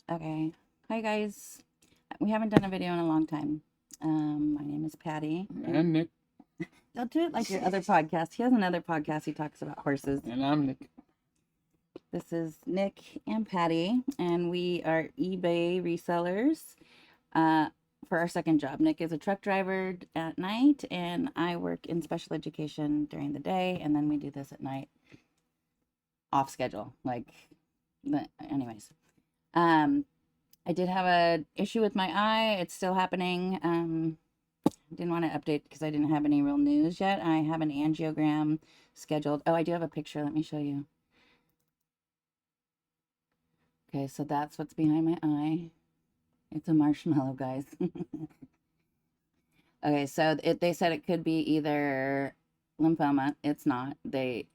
Okay. Hi, guys. We haven't done a video in a long time. My name is Patty. And Nick. Don't do it like your other podcast. He has another podcast. He talks about horses. And I'm Nick. This is Nick and Patty, and we are eBay resellers for our second job. Nick is a truck driver at night, and I work in special education during the day, and then we do this at night off schedule. Anyways. I did have a issue with my eye. It's still happening. Didn't want to update because I didn't have any real news yet. I have an angiogram scheduled. Oh, I do have a picture. Let me show you. Okay, so that's what's behind my eye. It's a marshmallow, guys. Okay, so they said it could be either lymphoma. It's not. And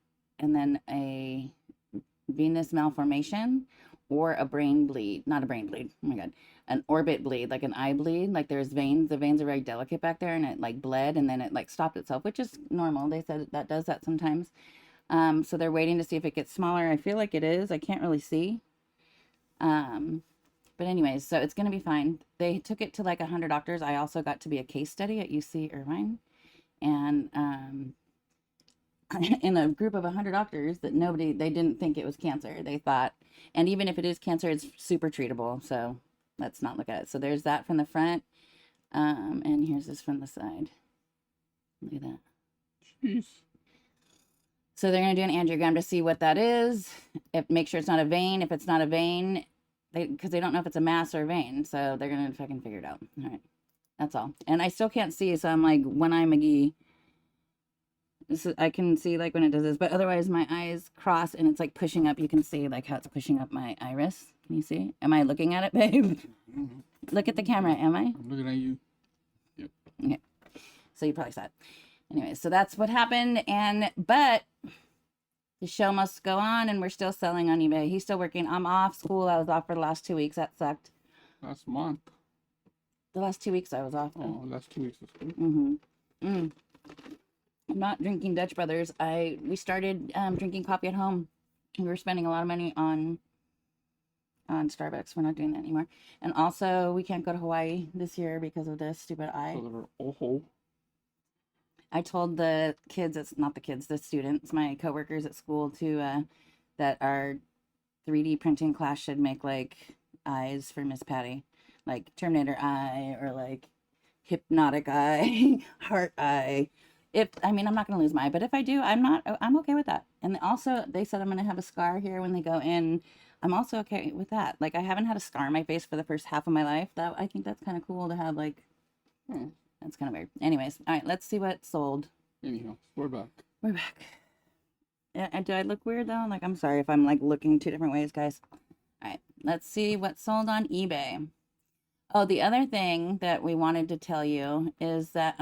then a venous malformation or a brain bleed. Not a brain bleed. Oh my God. An orbit bleed, like an eye bleed. Like there's veins. The veins are very delicate back there, and it like bled, and then it like stopped itself, which is normal. They said that does that sometimes. So they're waiting to see if it gets smaller. I feel like it is. I can't really see. But anyways, so it's going to be fine. They took it to like 100 doctors. I also got to be a case study at UC Irvine. And in a group of 100 doctors that they didn't think it was cancer. They thought, and even if it is cancer, it's super treatable. So let's not look at it. So there's that from the front. And here's this from the side. Look at that. Jeez. So they're going to do an angiogram to see what that is. Make sure it's not a vein. If it's not a vein, because they don't know if it's a mass or a vein. So they're going to fucking figure it out. All right. That's all. And I still can't see. So I'm like one eye McGee. I can see like when it does this, but otherwise my eyes cross and it's like pushing up. You can see like how it's pushing up my iris. Can you see? Am I looking at it, babe? Look at the camera. Am I? I'm looking at you. Yep. Okay. So you probably saw it. Anyway, so that's what happened. But the show must go on, and we're still selling on eBay. He's still working. I'm off school. I was off for the last 2 weeks. That sucked. Last month. The last 2 weeks I was off. Oh, last 2 weeks of school. I'm not drinking Dutch Brothers. We started drinking coffee at home. We were spending a lot of money on Starbucks. We're not doing that anymore. And also, we can't go to Hawaii this year because of this stupid eye. Oh. I told the kids, it's not the kids, the students, my coworkers at school, that our 3D printing class should make like eyes for Miss Patty, like Terminator eye or like hypnotic eye, heart eye. I'm not gonna lose my eye, but if I do, I'm okay with that. And also, they said I'm gonna have a scar here when they go in. I'm also okay with that. Like I haven't had a scar on my face for the first half of my life. I think that's kind of cool to have. Like, that's kind of weird. Anyways, all right, let's see what sold. Anyhow, we're back. We're back. Do I look weird though? Like, I'm sorry if I'm like looking two different ways, guys. All right, let's see what sold on eBay. Oh, the other thing that we wanted to tell you is that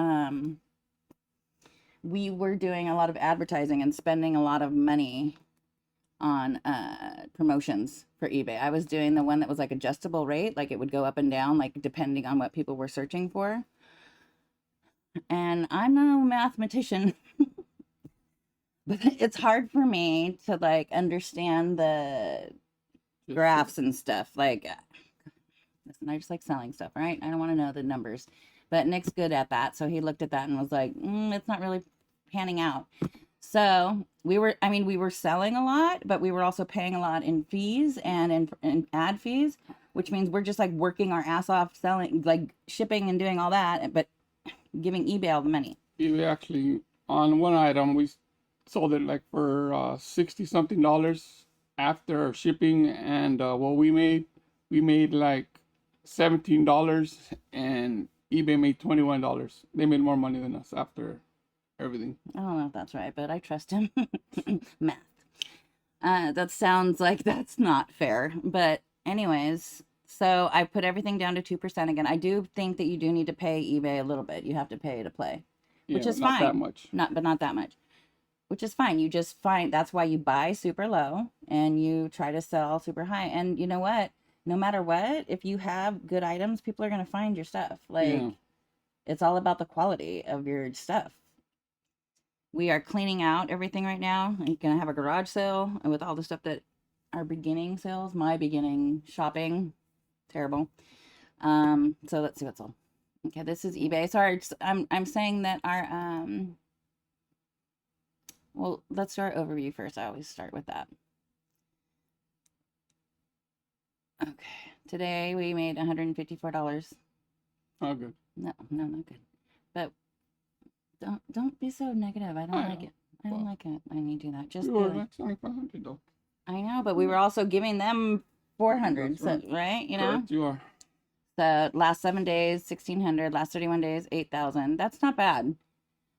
we were doing a lot of advertising and spending a lot of money on promotions for eBay. I was doing the one that was like adjustable rate, like it would go up and down, like depending on what people were searching for. And I'm no mathematician, but it's hard for me to like understand the graphs and stuff. Like, listen, I just like selling stuff, right? I don't want to know the numbers, but Nick's good at that. So he looked at that and was like, it's not really panning out. So we were selling a lot, but we were also paying a lot in fees and in ad fees, which means we're just like working our ass off selling, like shipping and doing all that, but giving eBay all the money. eBay actually, on one item, we sold it like for $60 something after shipping, and what we made like $17, and eBay made $21. They made more money than us after everything. I don't know if that's right, but I trust him. Math. That sounds like that's not fair, but anyways. So I put everything down to 2% again. I do think that you do need to pay eBay a little bit. You have to pay to play, which is fine. Not that much. Not that much, which is fine. You just find that's why you buy super low and you try to sell super high. And you know what? No matter what, if you have good items, people are going to find your stuff. It's all about the quality of your stuff. We are cleaning out everything right now. You're going to have a garage sale with all the stuff that are beginning sales, my beginning shopping. Terrible. So let's see what's sold. Okay, this is eBay. Sorry, I'm saying that our well, let's do our overview first. I always start with that. Okay, today we made $154. Oh, good. No, not good. But don't be so negative. I don't I like know. it. I don't Well, like it. I need to do that. Just we be were like, like 7,500 though. I know, but we were also giving them 400. That's So right. right, you know. Correct, you are. The last 7 days, 1,600. Last 31 days, 8,000. That's not bad,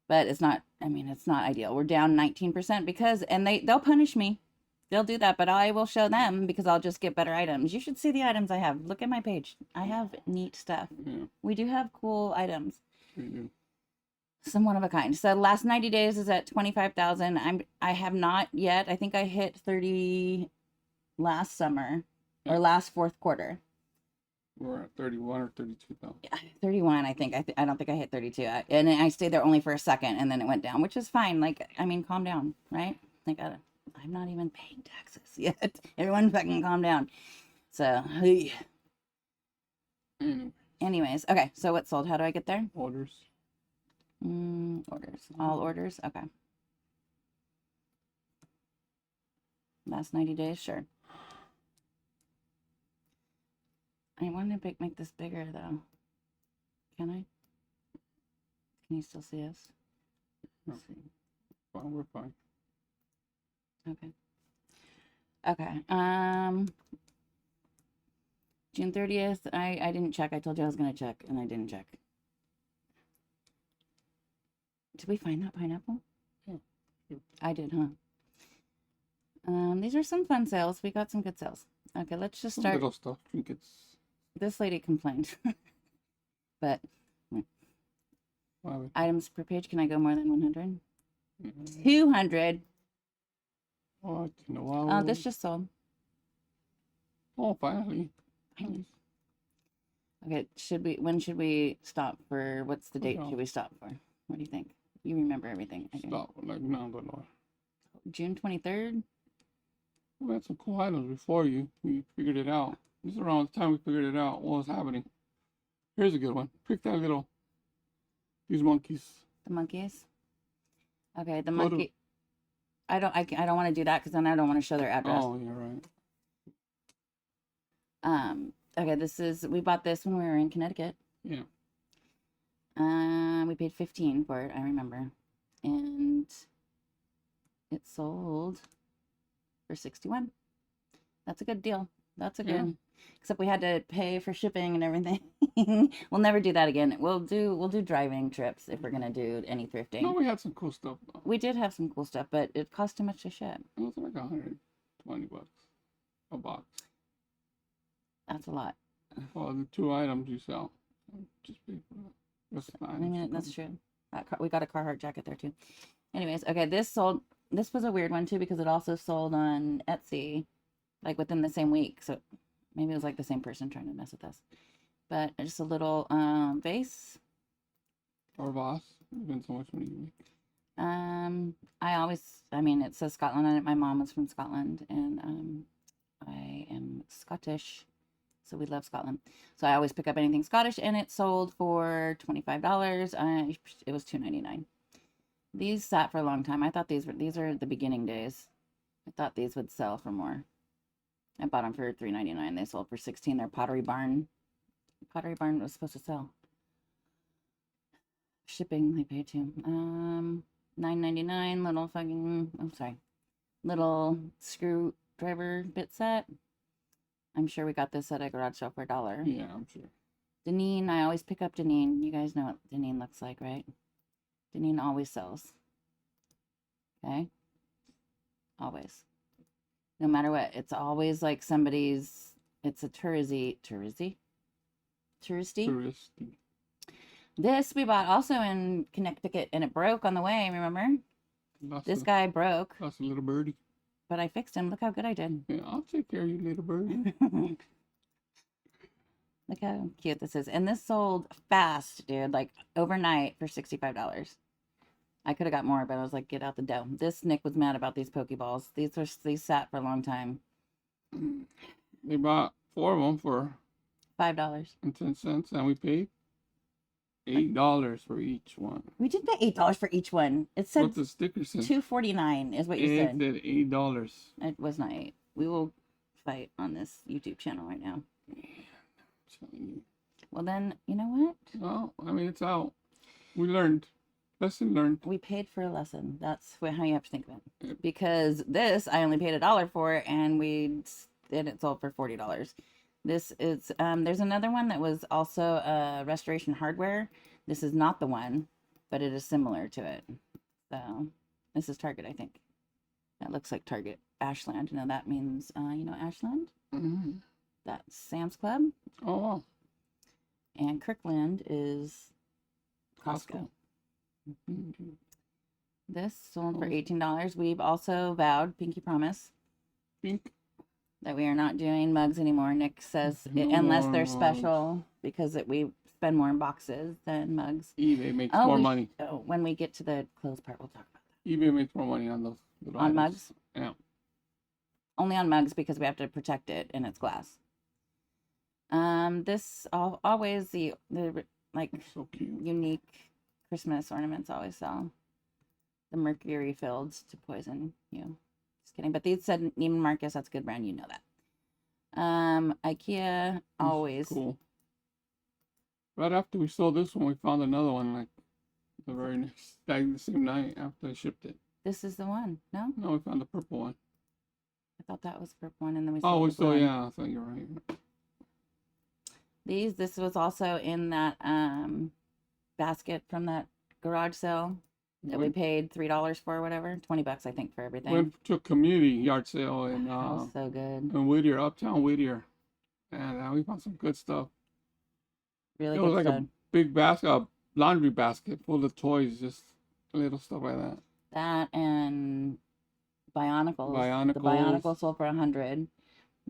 but it's not. I mean, it's not ideal. We're down 19% because, and they'll punish me. They'll do that, but I will show them because I'll just get better items. You should see the items I have. Look at my page. I have neat stuff. Yeah, We do have cool items. we do. Some one of a kind. So last 90 days is at 25,000. I have not yet. I think I hit 30 last summer or last fourth quarter. We're at 31 or 32,000. Yeah, 31, I think. I don't think I hit 32. And I stayed there only for a second and then it went down, which is fine. Like, I mean, calm down, right? Like, I'm not even paying taxes yet. Everyone fucking calm down. So, hey. Anyways, okay. So what sold? How do I get there? Orders. Orders. All orders? Okay. Last 90 days? Sure. I want to make this bigger, though. Can I? Can you still see us? Let's see. Well, we're fine. Okay. Okay. June 30th. I didn't check. I told you I was gonna check, and I didn't check. Did we find that pineapple? Yeah. I did, huh? These are some fun sales. We got some good sales. Okay, let's just Some start. little stuff, trinkets. This lady complained, but Wow. items per page. Can I go more than 100? Mm-hmm. 200. What in a while? Oh, this just sold. Oh, finally. Nice. Okay, when should we stop for, what's the date Yeah. should we stop for? What do you think? You remember everything. I do. Stop. Like, no, but no. June 23rd? We had some cool items before you. We figured it out. This is around the time we figured it out. What was happening? Here's a good one. Pick that little. These monkeys. The monkeys? Okay, the Go to- monkey. I don't want to do that because then I don't want to show their address. Oh, you're right. Okay, we bought this when we were in Connecticut. Yeah. We paid 15 for it, I remember. And it sold for 61. That's a good deal. That's a good. Yeah. Except we had to pay for shipping and everything. We'll never do that again. We'll do driving trips if we're gonna do any thrifting. No, we had some cool stuff though. We did have some cool stuff, but it cost too much to ship. It was like $120 a box. That's a lot. Well, the 2 items you sell. Just pay for that. That's I fine. mean, that's true. We got a Carhartt jacket there too. Anyways, okay, this sold. This was a weird one too because it also sold on Etsy, like within the same week. So maybe it was like the same person trying to mess with us. But just a little vase. Or Voss. Depends on which one you make. I mean, it says Scotland on it. My mom was from Scotland, and I am Scottish, so we love Scotland. So I always pick up anything Scottish, and it sold for $25. It was $2.99. These sat for a long time. I thought these are the beginning days. I thought these would sell for more. I bought them for $3.99. They sold for $16. They're Pottery Barn. Pottery Barn was supposed to sell. Shipping they paid too. $9.99. Little fucking. I'm sorry. Little screwdriver bit set. I'm sure we got this at a garage sale for $1. Yeah, I'm sure. Deneen. I always pick up Deneen. You guys know what Deneen looks like, right? Deneen always sells. Okay. Always. No matter what. It's always like somebody's. It's a touristy. This we bought also in Connecticut and it broke on the way, remember? This guy broke. That's a little birdie. But I fixed him. Look how good I did. Yeah, I'll take care of you, little birdie. Look how cute this is. And this sold fast, dude. Like overnight for $65. I could have got more, but I was like, get out the dough. This Nick was mad about these Pokeballs. These sat for a long time. They bought 4 of them for $5. and we paid $8 for each one. We did pay $8 for each one. It said What the sticker said? $2.49 is what you It said. said $8. It was not 8. We will fight on this YouTube channel right now. Well, then, you know what? Well, I mean, it's out. We learned. Lesson learned. We paid for a lesson. That's how you have to think of it. Because this, I only paid $1 for, and it sold for $40. This is, there's another one that was also Restoration Hardware. This is not the one, but it is similar to it. So, this is Target, I think. That looks like Target. Ashland. No, that means, you know Ashland? Mm-hmm. That's Sam's Club. Oh, wow. And Kirkland is Costco. Mm-hmm. This sold for $18. We've also vowed, pinky promise, Pink. that we are not doing mugs anymore. Nick says, No unless more they're mugs. special, because we spend more in boxes than mugs. eBay makes more money. Oh, when we get to the clothes part, we'll talk about that. eBay makes more money on those little On items. mugs? Yeah. Only on mugs because we have to protect it and it's glass. This always the like So cute. unique Christmas ornaments always sell. The mercury filled to poison you. Just kidding. But these said Neiman Marcus, that's a good brand, you know that. IKEA always. Cool. Right after we sold this one, we found another one like the very next, like the same night after I shipped it. This is the one. No? No, we found the purple one. I thought that was the purple one and then we Oh, sold we the saw, blue one. yeah, I thought you were right. This was also in that basket from that garage sale that we paid $3 for or whatever. $20 I think for everything. Went to a community yard sale in That was so good. Whittier, uptown Whittier. And we found some good stuff. Really It was good like stuff. a big basket, a laundry basket full of toys, just little stuff like that. That and Bionicles. The Bionicles. Bionicles sold for 100.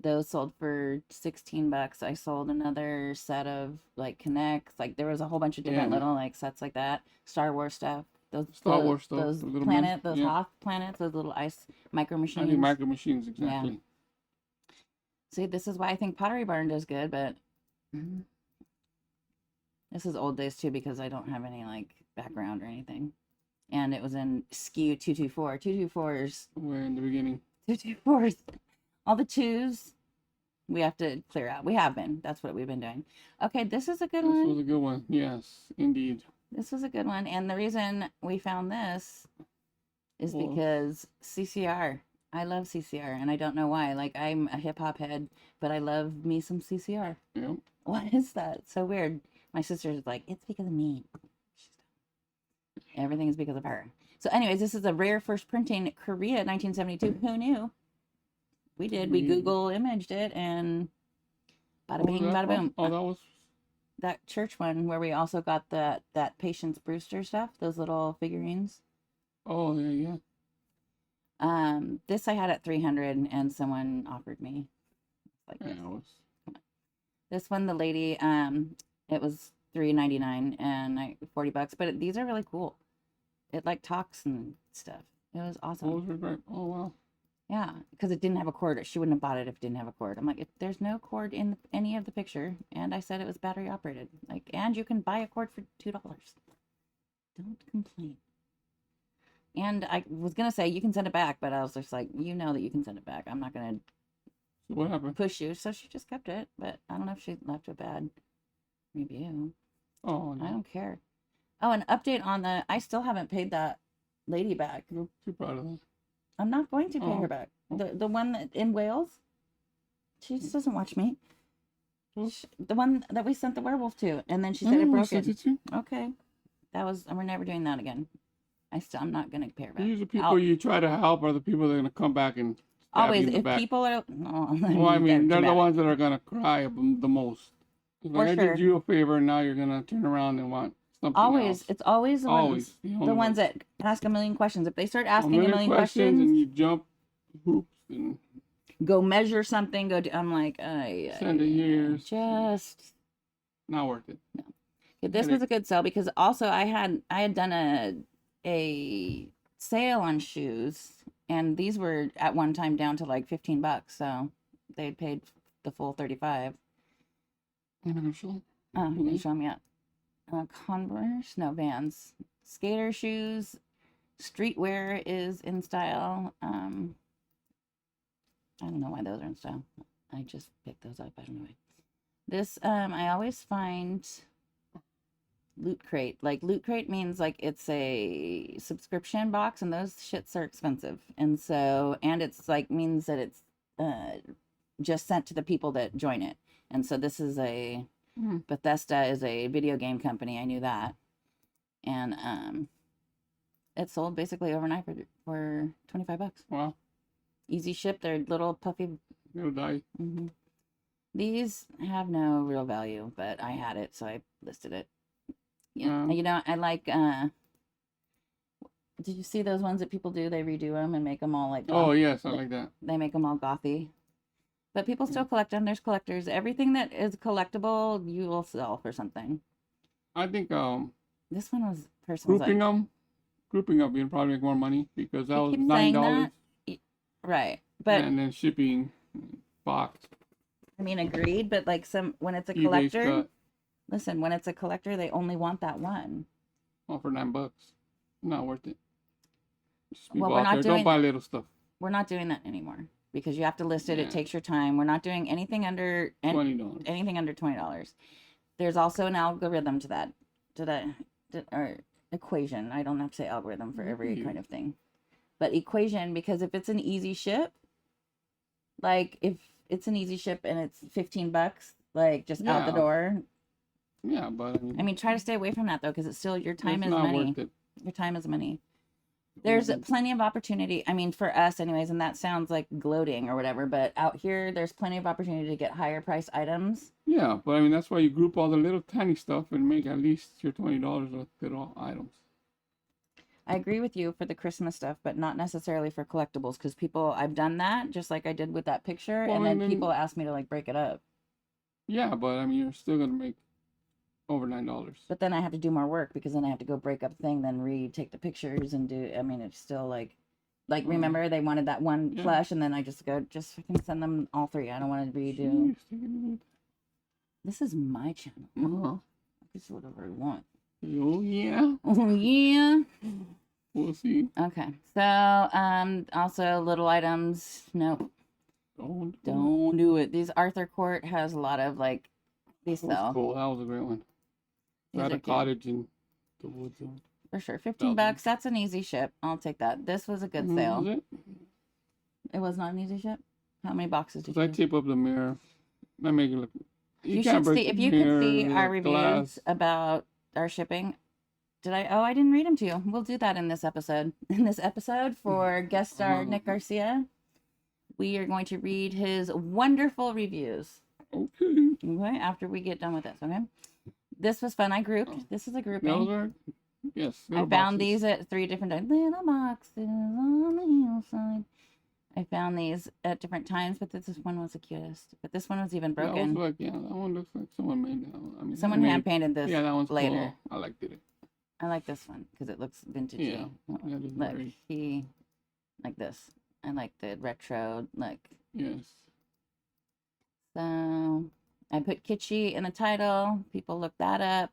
Those sold for $16. I sold another set of like Connects. Like there was a whole bunch of different Yeah. little like sets like that. Star Wars stuff. Star Wars stuff, Those the little planet, men, those yeah. Hoth planets, those little ice micro I machines. think micro machines, exactly. See, this is why I think Pottery Barn does good, but this is old days too because I don't have any like background or anything. And it was in SKU 224. 224s. We're in the beginning. 224s. All the twos we have to clear out. We have been. That's what we've been doing. Okay, this is a good This one. was a good one. Yes, indeed. This was a good one. And the reason we found this is Well- because CCR. I love CCR, and I don't know why. Like, I'm a hip hop head, but I love me some CCR. Yep. What is that? It's so weird. My sister's like, it's because of me. Everything is because of her. So, anyways, this is a rare first printing, Korea, 1972. Who knew? We did. We Google imaged it, and bada bing, bada boom. Oh, that was. That church one where we also got that Patience Brewster stuff, those little figurines. Oh, yeah, yeah. This I had at 300, and someone offered me like Yeah, this. it was. This one, the lady, it was $3.99 and $40, but these are really cool. It like talks and stuff. It was awesome. Oh, was great. Oh, wow. Yeah, because it didn't have a cord. She wouldn't have bought it if it didn't have a cord. I'm like, if there's no cord in any of the picture, and I said it was battery operated, like, and you can buy a cord for $2. Don't complain. And I was gonna say you can send it back, but I was just like, you know that you can send it back. I'm not gonna So what happened? push you. So she just kept it, but I don't know if she left a bad review. Oh, I no. don't care. Oh, an update on I still haven't paid that lady back. I'm too proud of that. I'm not going to pay Oh. her back. The one that in Wales. She just doesn't watch me. The one that we sent the werewolf to, and then she said it we broke sent it. it to. Okay, we're never doing that again. I'm not gonna pay her back. Usually, people I'll- you try to help are the people that are gonna come back and stab Always, you in the if back. people are no, Well, I mean, they're the dramatic. ones that are gonna cry the most. If For I sure. did you a favor, and now you're gonna turn around and want something Always, else. it's always the Always ones, the ones that ask a million questions. If they start asking a million and questions, you jump hoops and go measure something. I'm like, send it here. just. Not worth it. Yeah, this was a good sale because also I had done a sale on shoes, and these were at one time down to like $15, so they paid the full 35. I'm not gonna show 'em. Oh, you can show them yet. Converse, no, Vans. Skater shoes. Streetwear is in style. I don't know why those are in style. I just picked those up. I don't know why. This, I always find Loot Crate. Like, Loot Crate means like it's a subscription box, and those shits are expensive. And so, and it's like means that it's just sent to the people that join it. And so this is a Bethesda is a video game company. I knew that. And it sold basically overnight for $25. Wow. Easy ship. They're little puffy. It'll die. Mm-hmm. These have no real value, but I had it, so I listed it. Yeah, you know, I like. Did you see those ones that people do? They redo them and make them all like. Oh yes, I like that. They make them all gothy, but people still collect them. There's collectors. Everything that is collectible, you will sell for something. I think this one was grouping up, you'll probably make more money because that was $9. Right, but and then shipping, box. I mean, agreed, but like when it's a collector, listen, when it's a collector, they only want that one. Well, for $9, not worth it. Well, we're not doing. Don't buy little stuff. We're not doing that anymore because you have to list it. Yeah. It takes your time. We're not doing anything under $20. Anything under $20. There's also an algorithm to that, or equation. I don't have to say algorithm for every kind of thing, but equation, because if it's an easy ship, like if it's an easy ship and it's $15, like just out the door. Yeah, but I mean, try to stay away from that though, because it's still your time is not money. Worth it. Your time is money. There's plenty of opportunity. I mean, for us, anyways, and that sounds like gloating or whatever, but out here, there's plenty of opportunity to get higher price items. Yeah, but I mean, that's why you group all the little tiny stuff and make at least your $20 with little items. I agree with you for the Christmas stuff, but not necessarily for collectibles, because I've done that just like I did with that picture, and then people ask me to like break it up. Yeah, but I mean, you're still gonna make over $9. But then I have to do more work because then I have to go break up the thing, then retake the pictures and do. I mean, it's still like remember they wanted that one plush, and then I just fucking send them all three. I don't want to redo. This is my channel. I can do whatever I want. Oh yeah. Oh yeah. We'll see. Okay. So also little items. Nope. Don't do it. These Arthur Court has a lot of like these sell. Cool. That was a great one. At a cottage in the woods. For sure. $15. That's an easy ship. I'll take that. This was a good sale. Was it? It was not an easy ship? How many boxes did you I tape up the mirror. I make it look. You should see, if you could see our reviews about our shipping. I didn't read them to you. We'll do that in this episode. In this episode for guest star Nick Garcia, we are going to read his wonderful reviews. Okay, after we get done with this, okay? This was fun. I grouped. This is a grouping. Yes. I found these at 3 different times. Little boxes on the hillside. I found these at different times, but this one was the cutest. But this one was even broken. That one looks like someone made that one. I mean, someone hand painted this. Yeah, that one's later. Cool. I liked it. I like this one because it looks vintagey. Yeah. Look, he like this. I like the retro look. Yes. So I put kitschy in the title. People look that up.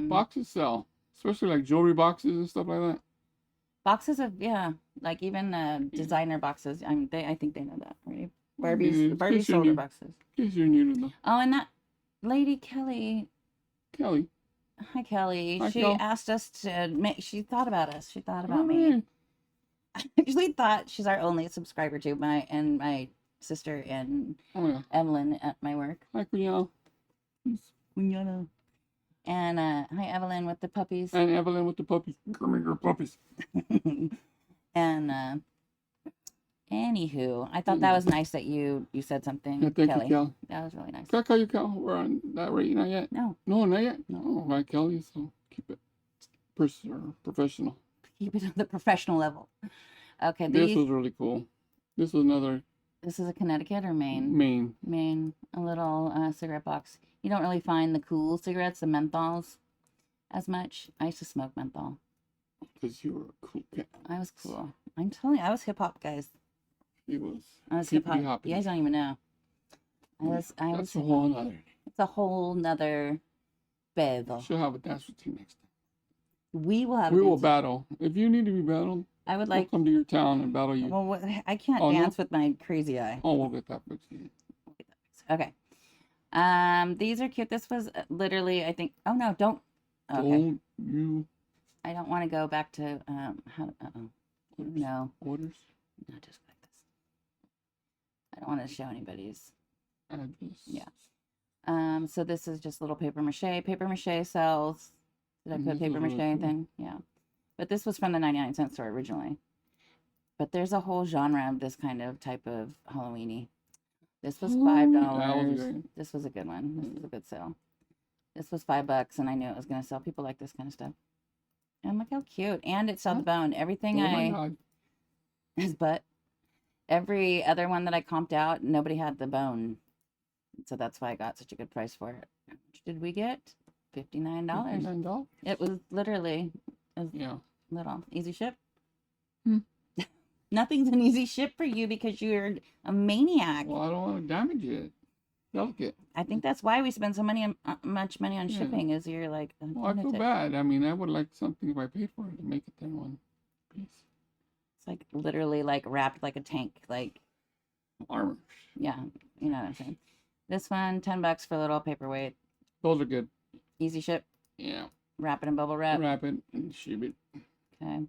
Boxes sell, especially like jewelry boxes and stuff like that. Boxes of like even designer boxes. I mean, I think they know that, right? Barbie shoulder boxes. In case you're new to them. Oh, and that lady Kelly. Hi, Kelly. She asked us to make. She thought about us. She thought about me. I actually thought she's our only subscriber to my sister and Evelyn at my work. Hi, Quiniana. And hi, Evelyn with the puppies. And Evelyn with the puppies. Come here, puppies. And anywho, I thought that was nice that you said something, yeah, thank Kelly. You, Kel. That was really nice. Can I call you Kel? We're on that rate, not yet? No. No, not yet? No. Oh, right, Kelly, so keep it professional. Keep it on the professional level. Okay. This was really cool. This was another. This is a Connecticut or Maine? Maine. A little cigarette box. You don't really find the cool cigarettes, the menthols, as much. I used to smoke menthol. Because you were a cool cat. I was cool. I'm telling you, I was hip hop, guys. He was. I was hip hop. You guys don't even know. I was That's a whole nother. It's a whole nother pedo. She'll have a dance routine next time. We will have. We will battle. If you need to be battled, I would we'll like. come to your town and battle you. Well, I can't Oh, no? dance with my crazy eye. Oh, we'll get that fixed. Okay. These are cute. This was literally, I think. Oh no, don't. Okay. Don't you I don't want to go back to how. No, orders? not just like this. I don't want to show anybody's. Address. Yeah. So this is just little paper mache. Paper mache sells. Did I put This is paper mache really cool. thing? Yeah. But this was from the 99-cent store originally. But there's a whole genre of this kind of type of Halloweeny. This was $5. That was great. This was a good one. This was a good sale. This was $5, and I knew it was gonna sell. People like this kind of stuff. And look how cute. And it saw the bone. Everything Oh my God. his butt. Every other one that I comped out, nobody had the bone. So that's why I got such a good price for it. How much did we get? $59. $59? It was literally Yeah. little. Easy ship? Hmm. Nothing's an easy ship for you because you're a maniac. Well, I don't want to damage it. Delicate. I think that's why we spend so much money on Yeah. shipping. Is you're like, I'm Well, I feel lunatic. bad. I mean, I would like something if I paid for it to make it in one piece. It's like literally like wrapped like a tank. Like, Armor. yeah, you know what I'm saying. This one, $10 for a little paperweight. Those are good. Easy ship. Yeah. Wrap it in bubble wrap. Wrap it and ship it. Okay.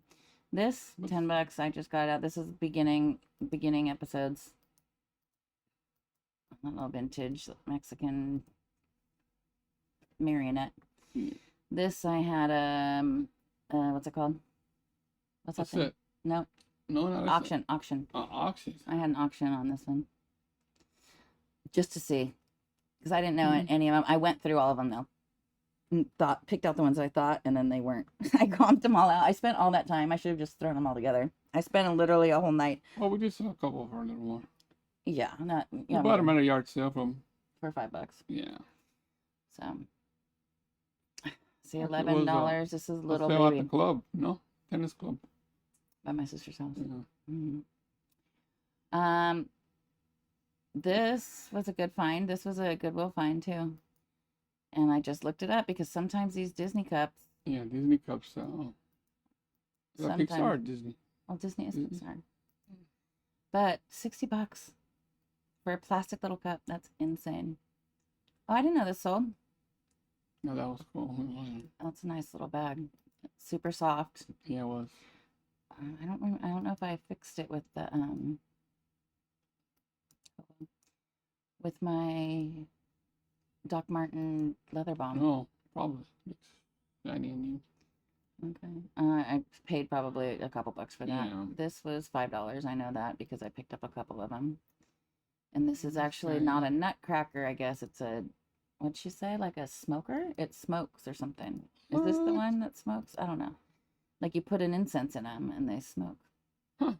This $10. I just got out. This is beginning episodes. A little vintage Mexican marionette. Mm. This I had what's it called? What's that What's thing? it? No, No, not auction. auction. I had an auction on this one. Just to see. Because I didn't know Mhm. any of them. I went through all of them though. And picked out the ones I thought, and then they weren't. I comped them all out. I spent all that time. I should have just thrown them all together. I spent literally a whole night. Well, we just saw a couple for a little more. Yeah, not We yeah, bought them at a yard sale from. for $5. Yeah. So see, Like it was, $11. This is A little sale at baby the club. No, tennis club. by my sister's house. Yeah. This was a good find. This was a Goodwill find too. And I just looked it up because sometimes these Disney cups. Yeah, Disney cups. Is that Pixar or Disney? Well, Disney is Disney. Pixar. But $60 for a plastic little cup. That's insane. Oh, I didn't know this sold. No, that was cool. That's a nice little bag. Super soft. Yeah, it was. I don't know if I fixed it with the with my Doc Marten leather balm. No, probably. It's shiny and new. Okay. I paid probably a couple bucks for that. Yeah. This was $5. I know that because I picked up a couple of them. And this is actually Okay. not a nutcracker. I guess it's a, what'd she say? Like a smoker? It smokes or something. Is this the What? one that smokes? I don't know. Like you put an incense in them and they smoke. Huh.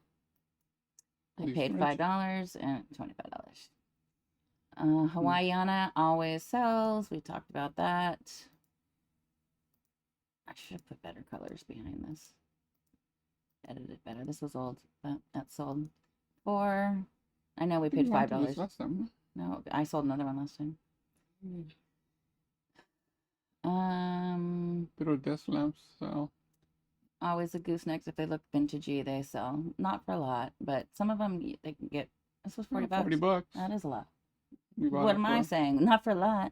I These paid French. $5 and $25. Hawaiiana always sells. We talked about that. I should have put better colors behind this. Edited it better. This was old, but that sold for. I know we paid You wanted this $5. last time, No, I sold another one last time. Little desk lamps. So Always the goosenecks. If they look vintagey, they sell. Not for a lot, but some of them they can get. This was $40. $40. That is a lot. We bought What it am I for- saying? Not for a lot.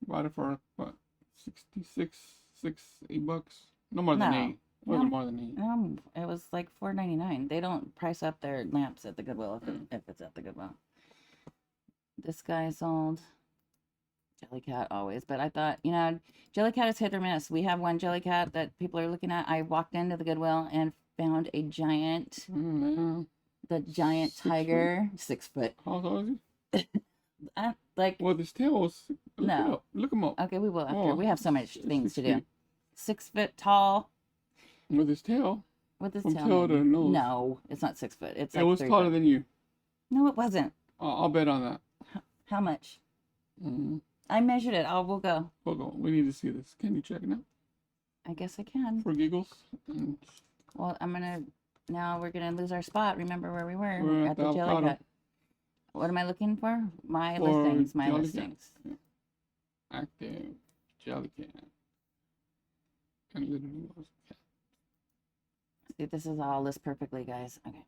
Bought it for what? 66, $8. No more than No. 8. It wasn't No. more than 8. It was like $4.99. They don't price up their lamps at the Goodwill if it's at the Goodwill. This guy sold Jellycat always, but I thought, Jellycat is hit or miss. We have one Jellycat that people are looking at. I walked into the Goodwill and found a giant, the giant 6 foot? tiger, 6 foot. How tall is he? Like, Well, this tail was. No. Look him up. okay, we will after. Oh, We have so much it's things to 6 do. feet. 6 foot tall With his tail. with his From tail. tail to maybe. nose. No, it's not 6 foot. It's It like was 3 taller foot. than you. No, it wasn't. I'll bet on that. How much? Mm-hmm. I measured it. We'll go. Hold on. We need to see this. Can you check it out? I guess I can. For giggles? And Well, now we're gonna lose our spot. Remember where we were? We're At at the the avocado. Jellycat. What am I looking for? My For listings. My jelly listings. can. Active jelly can. And literally was cat. See, this is all list perfectly, guys. Okay.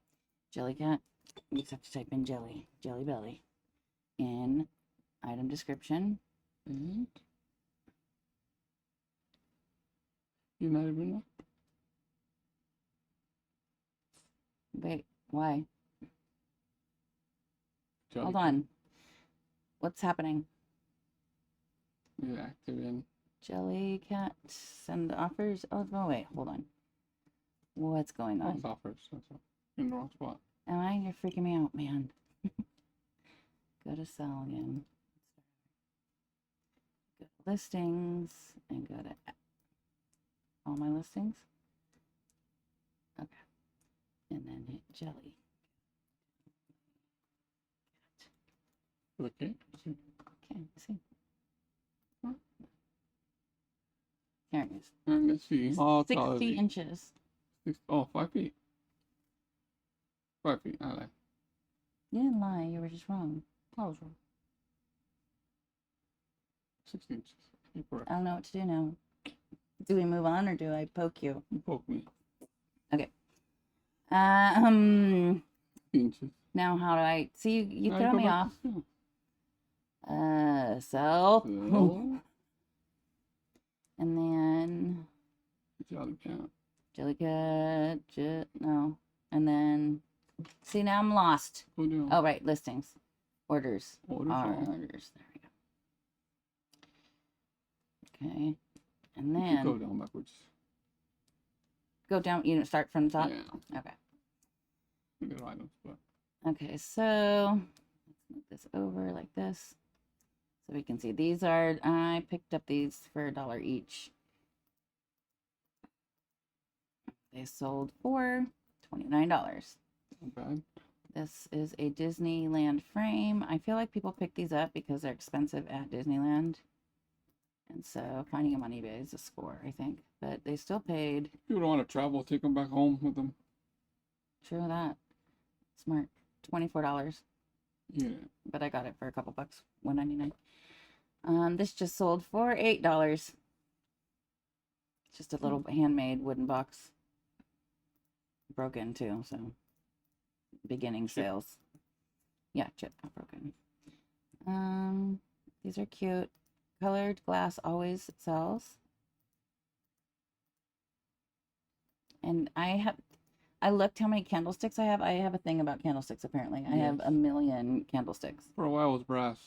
Jelly cat. You just have to type in jelly. Jelly belly. In item description. And you're not even up. Wait, why? Jelly Hold can. on. What's happening? You're active in. Jelly cat. Send offers. Oh, no, wait. Hold on. What's going on? That's offers. That's all. In the wrong spot. Am I? You're freaking me out, man. Go to sell again. Go to listings and go to all my listings. Okay. And then hit jelly. Okay. Okay, see. There it is. And let's see. How tall is 60 he? inches. 5 feet. 5 feet. I like. You didn't lie. You were just wrong. I was wrong. 60 inches. You're correct. I don't know what to do now. Do we move on or do I poke you? You poke me. Okay. inches. Now how do I see you Now throw go me back off? to sell. Sell. So, And then jelly can. Jellica, no. And then, see, now I'm lost. Go down. Oh, right, listings. Orders. Orders all. Orders. There we go. Okay. And You then go down backwards. go down, start from the top? Yeah. Okay. Look at items, but Okay, so let's move this over like this. So we can see these are, I picked up these for $1 each. They sold for $29. not bad. This is a Disneyland frame. I feel like people pick these up because they're expensive at Disneyland. And so finding them on eBay is a score, I think. But they still paid. People don't want to travel, take them back home with them. True that. Smart. $24. Yeah. But I got it for a couple bucks. $1.99. This just sold for $8. Just a little handmade wooden box. Broken too, so beginning Chip. sales. Yeah, chip, not broken. These are cute. Colored glass always sells. And I looked how many candlesticks I have. I have a thing about candlesticks apparently. I have Yes. a million candlesticks. For a while, it was brass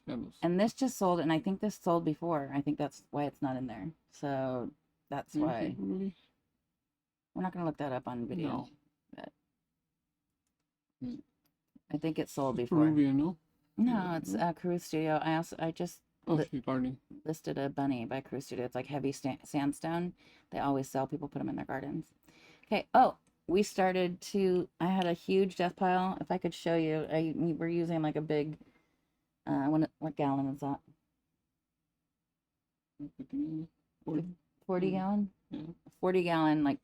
candles. And this just sold, and I think this sold before. I think that's why it's not in there. So that's You why. think really? We're not going to look that up on video. No. But Mm. I think it sold It's before. Peruvian, no? No, Yeah. it's Cruise Studio. I just Oh, she's gardening. listed a bunny by Cruise Studio. It's like heavy sandstone. They always sell. People put them in their gardens. Okay. Oh, we started to. I had a huge death pile. If I could show you, we're using like a big. What gallon is that? 40 gallon. Yeah. 40 gallon, like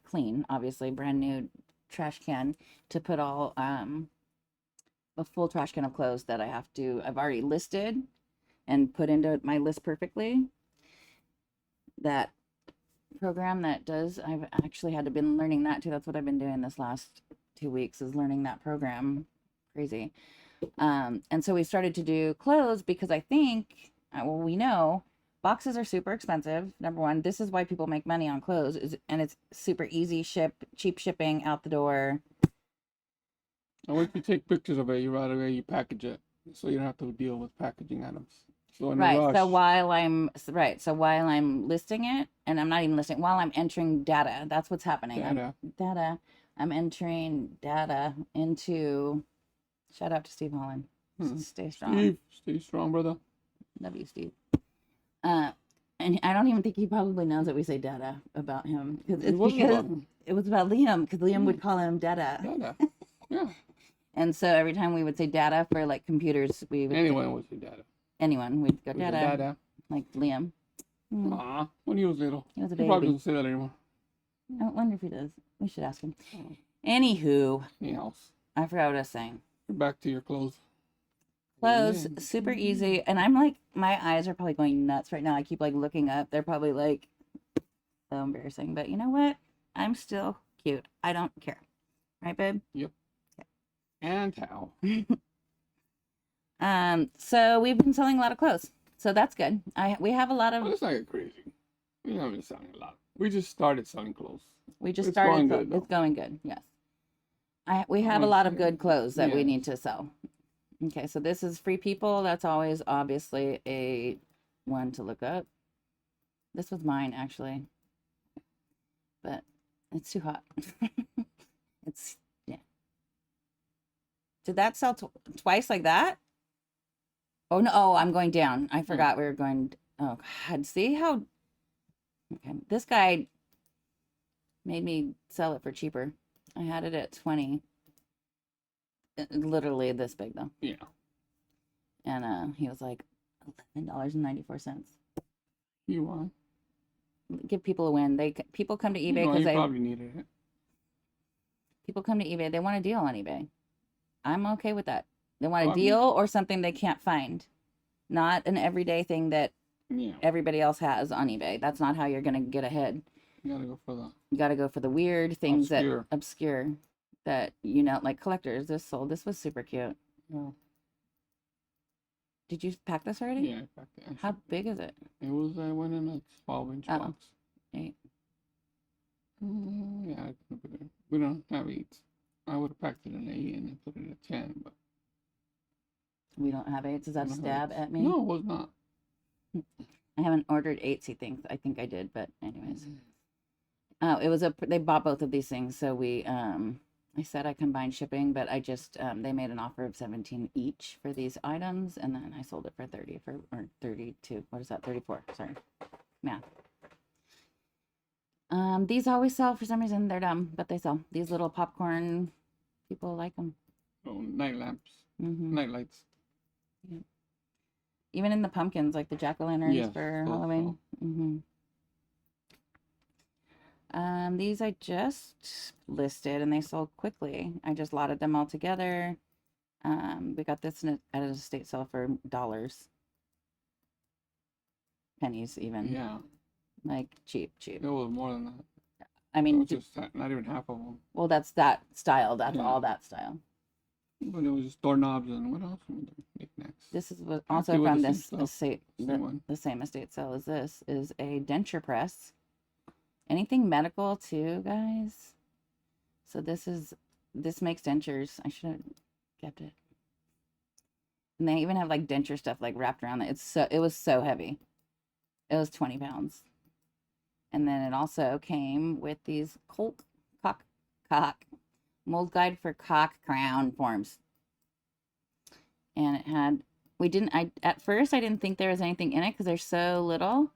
clean, obviously brand new trash can to put all a full trash can of clothes that I've already listed and put into my list perfectly. That program that does, I've actually had to been learning that too. That's what I've been doing this last 2 weeks is learning that program. Crazy. And so we started to do clothes because I think, well, we know boxes are super expensive. Number one, this is why people make money on clothes, and it's super easy cheap shipping out the door. And if you take pictures of it, you right away you package it, so you don't have to deal with packaging items. So in a Right. rush, So while I'm listing it, and I'm not even listing, while I'm entering data, that's what's happening. I'm entering data into. Shout out to Steve Holland. Stay strong. Stay strong, brother. Love you, Steve. And I don't even think he probably knows that we say dada about him because it was about Liam, because Liam would call him dada. Dada. Yeah. And so every time we would say data for like computers, we would Anyone would say dada. anyone we'd go We said dada, like Liam. Aw, when he was little. He was a He probably baby. doesn't say that anymore. I wonder if he does. We should ask him. Anywho, Anyhow, I forgot what I was saying. back to your clothes. Clothes, Yeah. super easy. And I'm like, my eyes are probably going nuts right now. I keep like looking up. They're probably like so embarrassing. But you know what? I'm still cute. I don't care. Right, babe? Yep. And how? So we've been selling a lot of clothes. So that's good. We have a lot Well, of it's not get crazy. We haven't been selling a lot. We just started selling clothes. we just It's started going good it's though. going good. Yes. We I have a wouldn't lot of say. good clothes that we Yes. need to sell. Okay, so this is Free People. That's always obviously a one to look up. This was mine actually, but it's too hot. It's yeah. Did that sell twice like that? Oh no! Oh, I'm going down. I forgot we were going. Oh God! See how? Okay, this guy made me sell it for cheaper. I had it at 20. Literally this big though. Yeah. And he was like $11.94. You won. Give people a win. People come to You eBay know, because you probably needed it. people come to eBay. They want a deal on eBay. I'm okay with that. They want Oh, a deal or something they can't find, not an everyday thing that yeah. everybody else has on eBay. That's not how you're gonna get ahead. You gotta go for the You got to go for the weird things obscure. that obscure, that you know, like collectors. This sold. This was super cute. Yeah. Did you pack this already? Yeah, I packed it. How big is it? It was, I went in a 12-inch Oh, box. 8. Yeah, I couldn't put it. We don't have 8s. I would have packed it in 8 and then put it at 10, but We don't have 8s. Is that we a don't have stab 8s. at me? No, it was not. I haven't ordered 8s. He thinks. I think I did, but anyways. Oh, it was they bought both of these things, so I said I combined shipping, but I just they made an offer of 17 each for these items, and then I sold it for 30 or 32. What is that? 34. Sorry, math. These always sell for some reason. They're dumb, but they sell. These little popcorn, people like them. Oh, night lamps, Mm-hmm. night lights. Yeah. Even in the pumpkins, like the jack-o'-lanterns Yes, for those Halloween. Mm-hmm. These I just listed and they sold quickly. I just lotted them all together. We got this at an estate sale for dollars, pennies even. Yeah, Like cheap. it was more than that. I It mean, was just not even half of them. well, that's that style. That's Yeah. all that style. But it was just doorknobs and what else? Knickknacks. This is Actually, also with from the same this stuff. estate, Same one. the same estate sale as this is a denture press. Anything medical too, guys. So this makes dentures. I should have kept it. And they even have like denture stuff like wrapped around it. It was so heavy. It was 20 pounds. And then it also came with these cock mold guide for cock crown forms. And it had at first I didn't think there was anything in it because they're so little.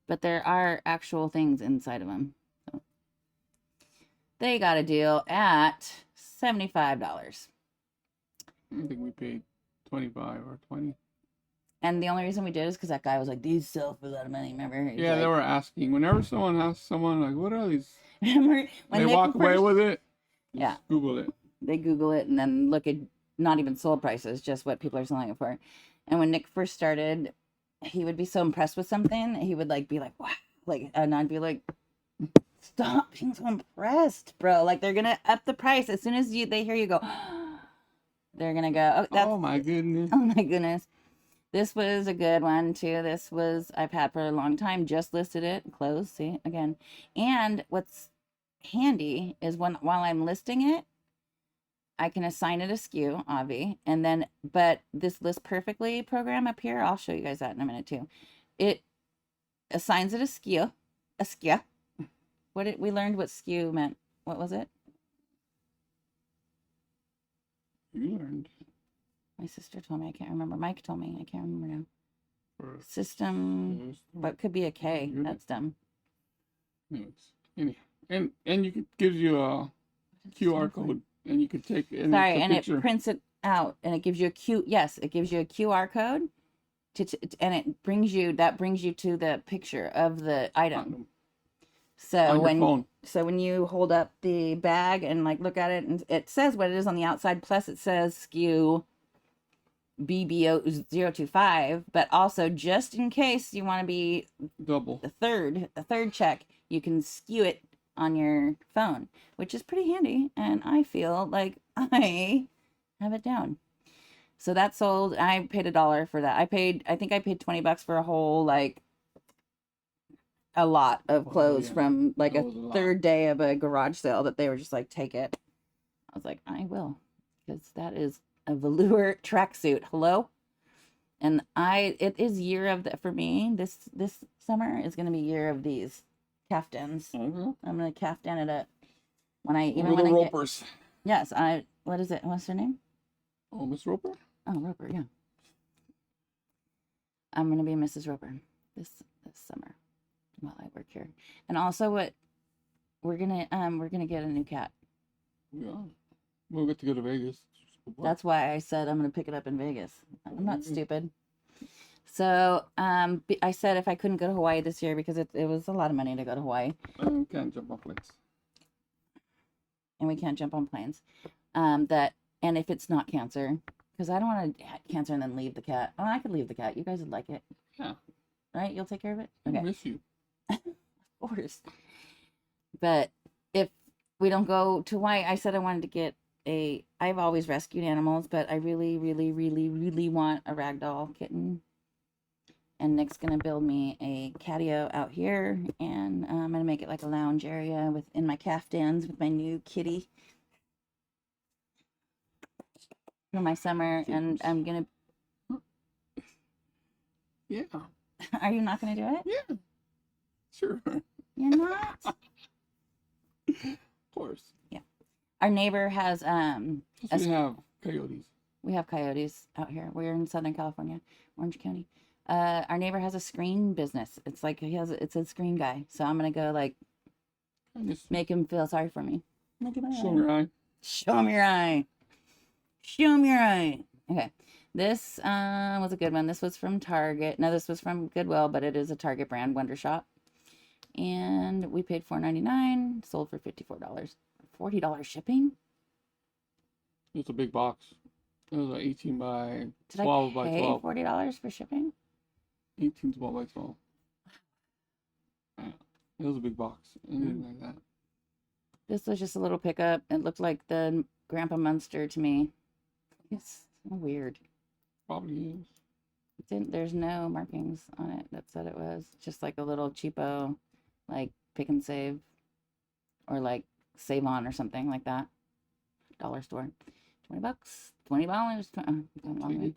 But there are actual things inside of them. So they got a deal at $75. I think we paid 25 or 20. And the only reason we did is because that guy was like, these sell for a lot of money. Remember? He's Yeah, they like, were asking. Whenever someone asks someone, like, what are these? remember when They walk away with it. Just Yeah. Google it. They Google it and then look at not even sold prices, just what people are selling it for. And when Nick first started, he would be so impressed with something. He would like be like, wow. Like, and I'd be like, stop being so impressed, bro. Like they're gonna up the price as soon as they hear you go. They're gonna go. Oh, Oh my goodness. Oh my goodness. This was a good one too. This was I've had for a long time. Just listed it. Close. See again. And what's handy is while I'm listing it, I can assign it a SKU, Avi, and then but this list perfectly program up here. I'll show you guys that in a minute too. It assigns it a SKU. A SKU. We learned what SKU meant. What was it? You learned. My sister told me. I can't remember. Mike told me. I can't remember now. For System, but could be a K. Unit. That's dumb. Anyhow, and it gives you a QR code, and you can take it. Sorry, and picture. it prints it out, and it gives you it gives you a QR code, and it brings you to the picture of the item. So on your phone. when you hold up the bag and like look at it, and it says what it is on the outside, plus it says SKU BBO025, but also just in case you want to be Double. the third check, you can skew it on your phone, which is pretty handy. And I feel like I have it down. So that sold. I paid $1 for that. I think I paid $20 for a whole, like, a lot of clothes from like a third day of a garage sale that they were just like, take it. I was like, I will, because that is a velour tracksuit. Hello. And it is year of the, for me, this summer is going to be year of these caftans. Mm-hmm. I'm going to caftan it up. When I, even Little when I Ropers. get, yes, what is it? What's her name? Oh, Miss Roper? Oh, Roper, yeah. I'm going to be Mrs. Roper this summer while I work here. And also we're going to get a new cat. Yeah. We'll get to go to Vegas. What? That's why I said I'm going to pick it up in Vegas. I'm not stupid. So, I said if I couldn't go to Hawaii this year because it was a lot of money to go to Hawaii. We can't jump on planes. And we can't jump on planes. And if it's not cancer, because I don't want to have cancer and then leave the cat. Oh, I could leave the cat. You guys would like it. Yeah. Right? You'll take care of it? Okay. I miss you. Of course. But if we don't go to Hawaii, I said I wanted to get I've always rescued animals, but I really, really, really, really want a ragdoll kitten. And Nick's going to build me a catio out here, and I'm going to make it like a lounge area in my caftans with my new kitty for my summer. And I'm going to... Yeah. Are you not going to do it? Yeah. Sure. You're not? Of course. Yeah. Our neighbor has we have coyotes. We have coyotes out here. We're in Southern California, Orange County. Our neighbor has a screen business. It's like it's a screen guy. So I'm gonna go like make him feel sorry for me. Show him your eye. Show him your eye. Show him your eye. Okay. This was a good one. This was from Target. No, this was from Goodwill, but it is a Target brand, Wonder Shop. And we paid $4.99. Sold for $54. $40 shipping. It's a big box. It was like 18 by 12 by 12. $40 for shipping? 18 12 by 12. Yeah, it was a big box. Anything like that. This was just a little pickup. It looked like the Grandpa Munster to me. It's so weird. Probably is. There's no markings on it that said it was. Just like a little cheapo, like Pick and Save, or like Save On or something like that. Dollar store. $20. $20.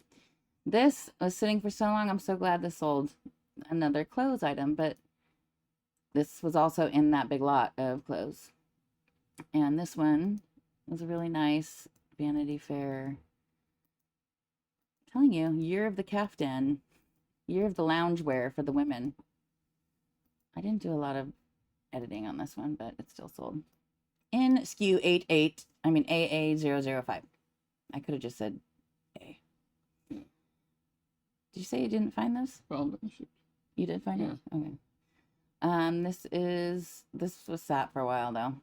This was sitting for so long. I'm so glad this sold. Another clothes item, but this was also in that big lot of clothes. And this one was a really nice Vanity Fair. I'm telling you, year of the caftan, year of the loungewear for the women. I didn't do a lot of editing on this one, but it still sold. In SKU AA005. I could have just said A. Did you say you didn't find this? Found it. You did find it? Okay. This was sat for a while though.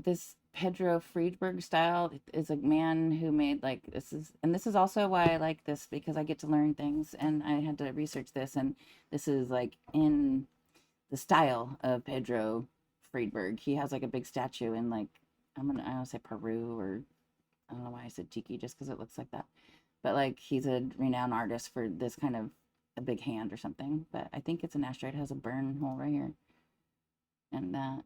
This Pedro Friedberg style is a man who made this is also why I like this, because I get to learn things, and I had to research this, and this is like in the style of Pedro Friedberg. He has like a big statue in I want to say Peru, or I don't know why I said Tiki, just because it looks like that. But like he's a renowned artist for this kind of a big hand or something. But I think it's an asteroid. It has a burn hole right here. And that.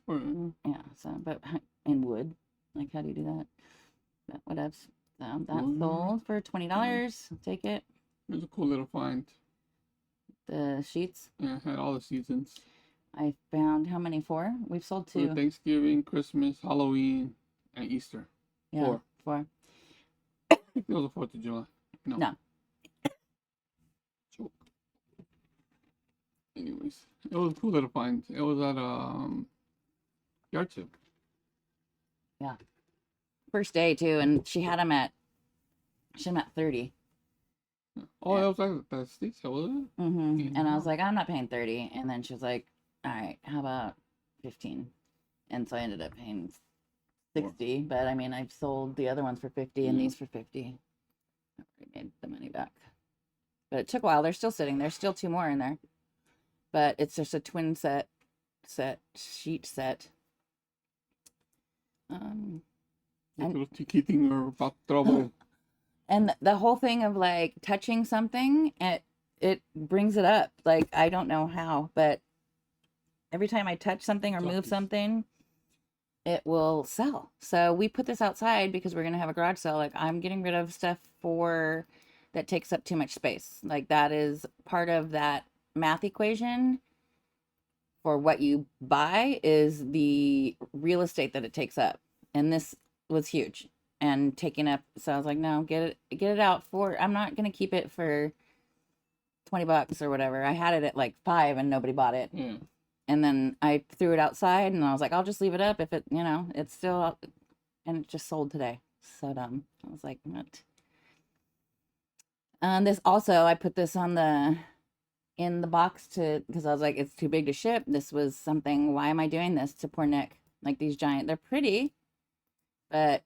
Yeah, so, but in wood. Like, how do you do that? But whatever. So that sold for $20. Take it. It was a cool little find. The sheets? Yeah, it had all the seasons. I found how many? 4? We've sold 2. For Thanksgiving, Christmas, Halloween, and Easter. Yeah, 4. I think it was the 4th of July. No. So, anyways, it was a cool little find. It was at yard sale. Yeah. First day too, and she had them at 30. Oh, that was like the state sale, wasn't it? Mm-hmm. Yeah. And I was like, I'm not paying 30. And then she was like, all right, how about 15? And so I ended up paying 60, but I mean, I've sold the other ones for 50 and Yeah. these for 50. I already made the money back. But it took a while. They're still sitting. There's still two more in there. But it's just a twin sheet set. And Little chiquiting or about trouble. and the whole thing of like touching something, it brings it up. Like I don't know how, but every time I touch something or move something, it will sell. So we put this outside because we're gonna have a garage sale. Like I'm getting rid of stuff for that takes up too much space. Like that is part of that math equation for what you buy is the real estate that it takes up. And this was huge and taking up. So I was like, no, get it out for, I'm not going to keep it for $20 or whatever. I had it at like 5 and nobody bought it. Yeah. And then I threw it outside and I was like, I'll just leave it up if it, it's still, and it just sold today. So dumb. I was like, what? This also, I put this on in the box because I was like, it's too big to ship. This was something, why am I doing this to poor Nick? Like these giant, they're pretty, but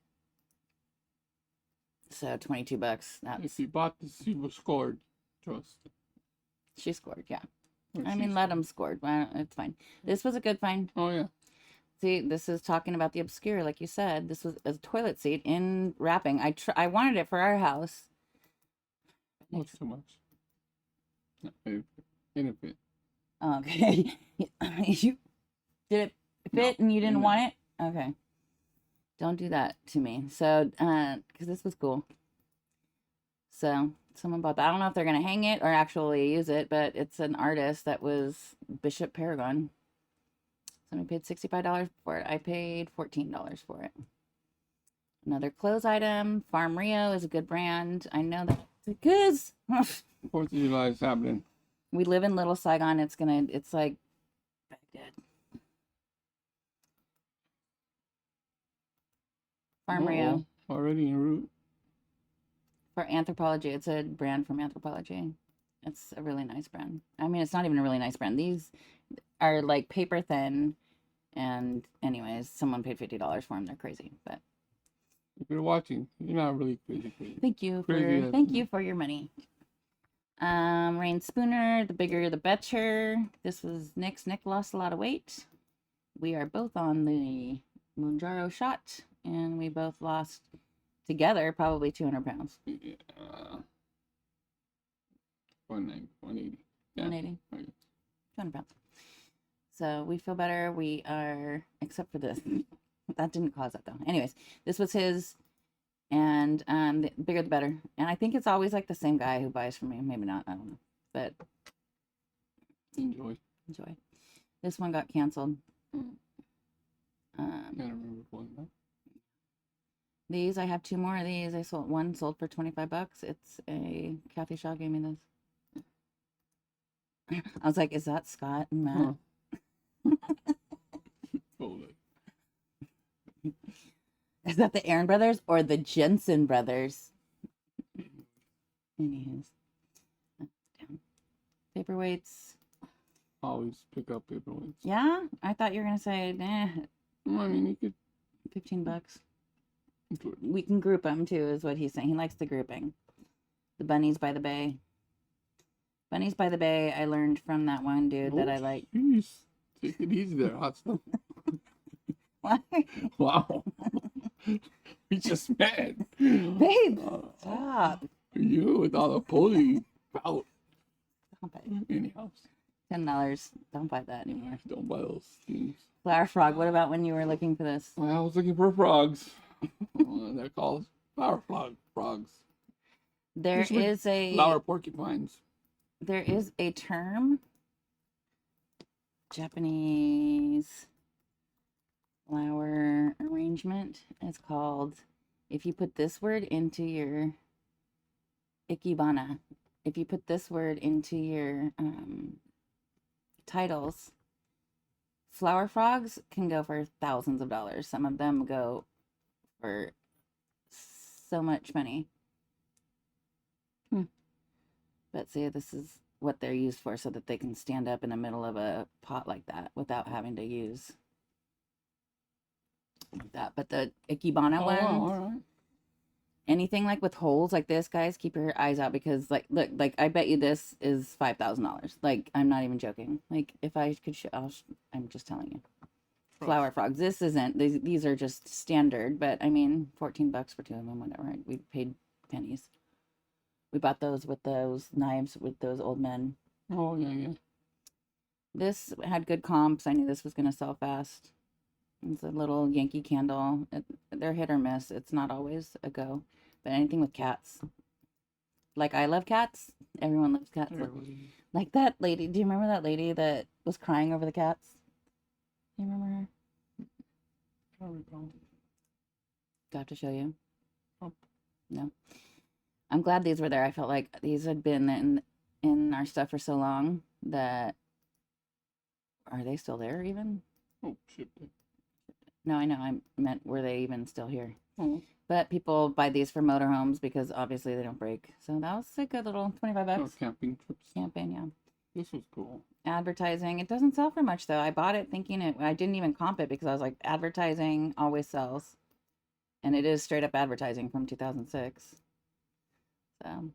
so $22. If you bought this, you were scored. Trust. She scored, yeah. Or I she mean, let them scored. Well, it's fine. This was a good find. Oh yeah. See, this is talking about the obscure, like you said. This was a toilet seat in wrapping. I wanted it for our house. Not too much. It didn't fit. Okay. You did it fit and you didn't want it? Okay. Don't do that to me. So, because this was cool. So, someone bought that. I don't know if they're going to hang it or actually use it, but it's an artist that was Bishop Paragon. Somebody paid $65 for it. I paid $14 for it. Another clothes item. Farm Rio is a good brand. I know that because 4th of July is happening. we live in Little Saigon. It's like Baghdad. Farm Rio. Already en route. For Anthropology. It's a brand from Anthropology. It's a really nice brand. I mean, it's not even a really nice brand. These are like paper thin. And anyways, someone paid $50 for them. They're crazy, but If you're watching, you're not really crazy. thank you for your money. Rain Spooner, the bigger the better. This was Nick's. Nick lost a lot of weight. We are both on the Mounjaro shot, and we both lost together probably 200 pounds. Yeah. 180. Yeah. 180. Okay. 200 pounds. So we feel better. We are, except for this. That didn't cause that though. Anyways, this was his, and the bigger the better. And I think it's always like the same guy who buys from me. Maybe not. I don't know. But Enjoy. This one got canceled. I don't remember one. Huh? These, I have 2 more of these. One sold for $25. It's Kathy Shaw gave me this. I was like, is that Scott and Matt? Huh. Totally. Is that the Aaron brothers or the Jensen brothers? Anyways. Down. Paperweights. Always pick up paperweights. Yeah? I thought you were going to say, nah, I mean, you could. $15. We can group them too, is what he's saying. He likes the grouping. The Bunnies by the Bay. Bunnies by the Bay, I learned from that one dude that I like. Jeez. Take it easy there, hot stuff. What? Wow. We just met. Babe, stop. You with all the pulling out. Stop it. Anyhow. $10. Don't buy that anymore. Don't buy those things. Flower Frog, what about when you were looking for this? Well, I was looking for frogs. They're called flower frogs. There is a flower porcupines. There is a term, Japanese flower arrangement. It's called, if you put this word into your ikebana, if you put this word into your titles, flower frogs can go for thousands of dollars. Some of them go for so much money. But see, this is what they're used for, so that they can stand up in the middle of a pot like that without having to use like that. But the Ikebana Oh one, wow, all right. anything like with holes like this, guys, keep your eyes out because like look, like I bet you this is $5,000. Like I'm not even joking. Like if I could show, I'm just telling you. Flower frogs. This isn't. These are just standard, but I mean, $14 for two of them, whatever. We paid pennies. We bought those with those knives with those old men. Oh yeah, yeah. This had good comps. I knew this was gonna sell fast. It's a little Yankee candle. They're hit or miss. It's not always a go. But anything with cats. Like I love cats. Everyone loves cats. Everybody. Like that lady. Do you remember that lady that was crying over the cats? Do you remember her? I don't recall. Do I have to show you? Oh. No. I'm glad these were there. I felt like these had been in our stuff for so long that are they still there even? Oh shit. No, I know. I meant were they even still here? Oh, But people buy these for motorhomes because obviously they don't break. So that was a good little 25 oh, bucks. camping trips. Camping, yeah. This was cool. Advertising. It doesn't sell for much though. I bought it thinking it. I didn't even comp it because I was like, advertising always sells, and it is straight up advertising from 2006. So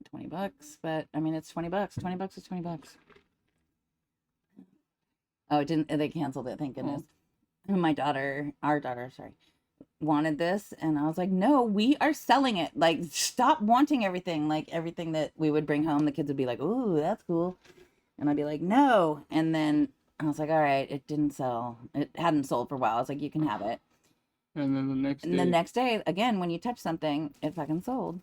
20 bucks, but I mean it's 20 bucks. 20 bucks is 20 bucks. Oh, it didn't. They canceled it. Thank goodness. My daughter, our daughter, sorry, wanted this, and I was like, no, we are selling it. Like, stop wanting everything. Like everything that we would bring home, the kids would be like, ooh, that's cool, and I'd be like, no. And then I was like, all right, it didn't sell. It hadn't sold for a while. I was like, you can have it. And then the next And day. the next day, again, when you touch something, it fucking sold.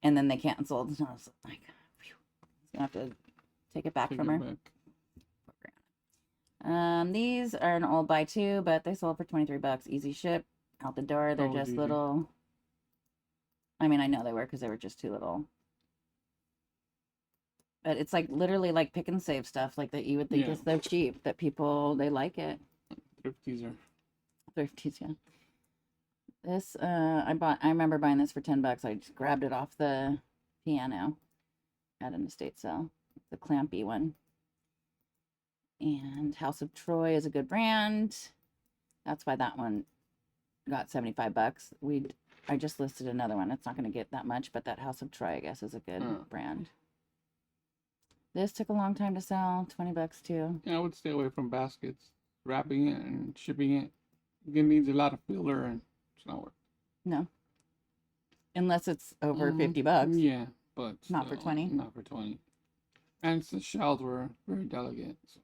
And then they canceled. So I was like, phew. I was gonna have to take it back Take from it her. back. These are an old buy too, but they sold for 23 bucks. Easy ship out the door. They're Oh, just easy. little. I mean, I know they were because they were just too little. But it's like literally like pick and save stuff like that you would think Yeah. is so cheap that people they like it. Thrifties are. Thrifties, yeah. This I remember buying this for 10 bucks. I just grabbed it off the piano at an estate sale. The clampy one. And House of Troy is a good brand. That's why that one got 75 bucks. I just listed another one. It's not going to get that much, but that House of Troy, I guess, is a good brand. This took a long time to sell, 20 bucks too. Yeah, I would stay away from baskets. Wrapping it and shipping it. It needs a lot of filler and it's not worth it. No. Unless it's over 50 bucks. Yeah, but not for 20. Not for 20. And the shells were very delicate. So.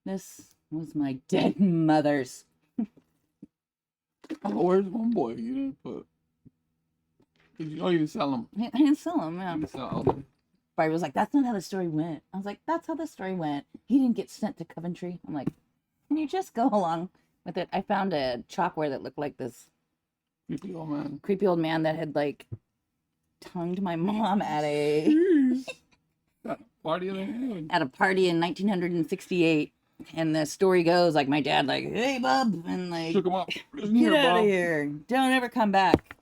This was my dead mother's. Oh, where's one boy? You didn't put. You didn't sell them. I didn't sell them, yeah. You didn't sell them. Barbie was like, that's not how the story went. I was like, that's how the story went. He didn't get sent to Coventry. I'm like, can you just go along with it? I found a chalkware that looked like this Creepy old man. creepy old man that had like tongued my mom at a Party in at a party in 1968. And the story goes like my dad like, hey bub, and like Took him up. get out of here, don't ever come back.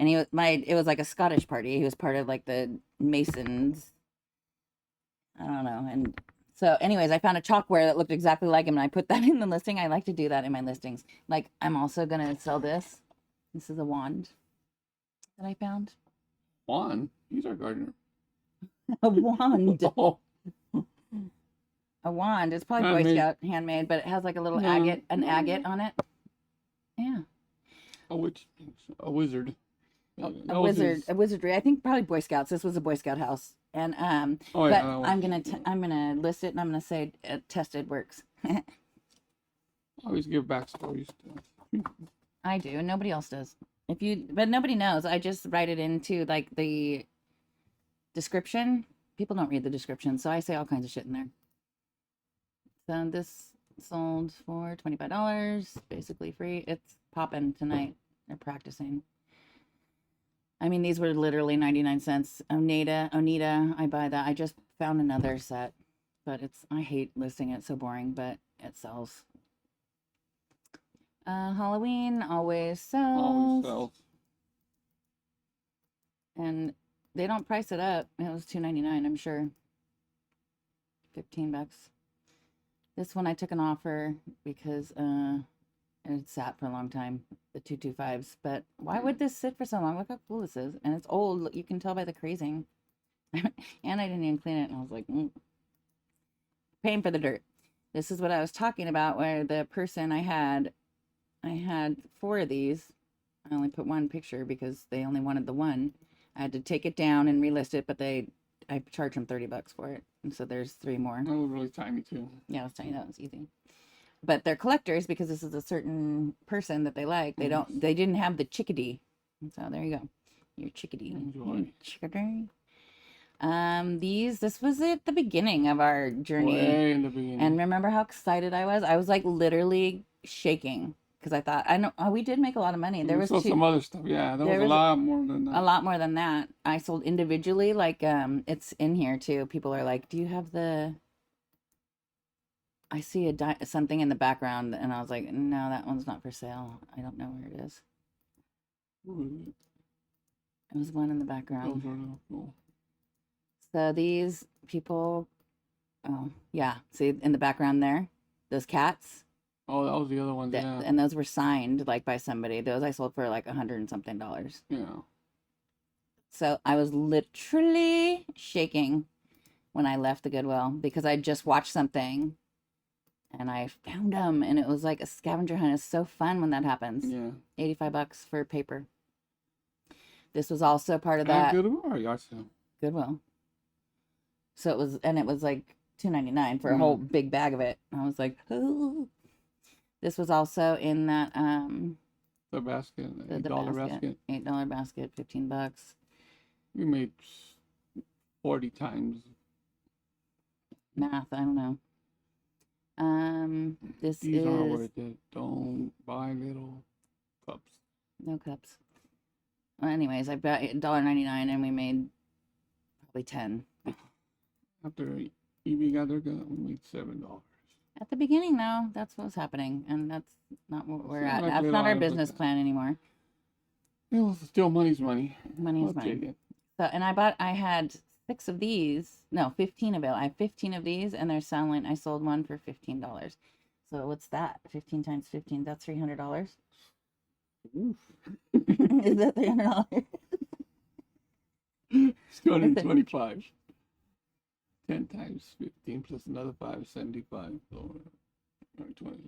And it was like a Scottish party. He was part of like the Masons, I don't know. And so anyways, I found a chalkware that looked exactly like him and I put that in the listing. I like to do that in my listings. Like I'm also gonna sell this. This is a wand that I found. Juan, he's our gardener. A wand. Oh, A wand. It's probably Boy Handmade. Scout handmade, but it has like a little Yeah. an agate on it. Yeah. a witch, a wizard. A That was wizard, his- a wizardry. I think probably Boy Scouts. This was a Boy Scout house, and Oh, but yeah, I'm gonna list it, and I'm gonna say tested works. always give backstories to. I do, and nobody else does. But nobody knows. I just write it into like the description. People don't read the description, so I say all kinds of shit in there. So this sold for $25, basically free. It's popping tonight. They're practicing. I mean, these were literally 99 cents. Onita, I buy that. I just found another set, but I hate listing it. It's so boring, but it sells. Halloween always sells. Always sells. And they don't price it up. It was $2.99, I'm sure. 15 bucks. This one I took an offer because it sat for a long time, the 225s. But why would this sit for so long? Look how cool this is. And it's old. You can tell by the crazing. And I didn't even clean it. And I was like, paying for the dirt. This is what I was talking about, where the person I had 4 of these. I only put one picture because they only wanted the one. I had to take it down and relist it, but I charged them $30 for it. And so there's 3 more. That was really tiny too. Yeah, I was telling you that was easy. But they're collectors because this is a certain person that they like. They didn't have the chickadee. So there you go. Your chickadee. Enjoy. Your chickadee. This was at the beginning of our journey. Way in the beginning. And remember how excited I was? I was like literally shaking because I thought, we did make a lot of money. There was some other stuff. Yeah, there was a lot more than that. A lot more than that. I sold individually. Like, it's in here too. People are like, do you have I see something in the background, and I was like, no, that one's not for sale. I don't know where it is. It was one in the background. Those are cool. So these people, oh yeah, see in the background there, those cats. Oh, that was the other one. Yeah. And those were signed like by somebody. Those I sold for like $100 and something. Yeah. So I was literally shaking when I left the Goodwill because I just watched something. And I found them, and it was like a scavenger hunt. It's so fun when that happens. Yeah. $85 for paper. This was also part of that. Goodwill or yard sale? Goodwill. So it was like $2.99 for a whole big bag of it. I was like, oh. This was also in that the basket, $8 basket. $8 basket, $15. We made 40 times. Math, I don't know. These aren't worth it. Don't buy little cups. No cups. Well, anyways, I bet $1.99 and we made probably 10. After Evie got their gun, we made $7. At the beginning, though, that's what was happening, and that's not what we're at. Like That's not our business plan anymore. It was still money's money. Money is money. So, and I had 6 of these. No, 15 of it. I have 15 of these, and they're selling. I sold one for $15. So what's that? 15 times 15. That's $300. Oof. Is that $300? It's 225. 10 times 15 plus another 5 is 75. So 20.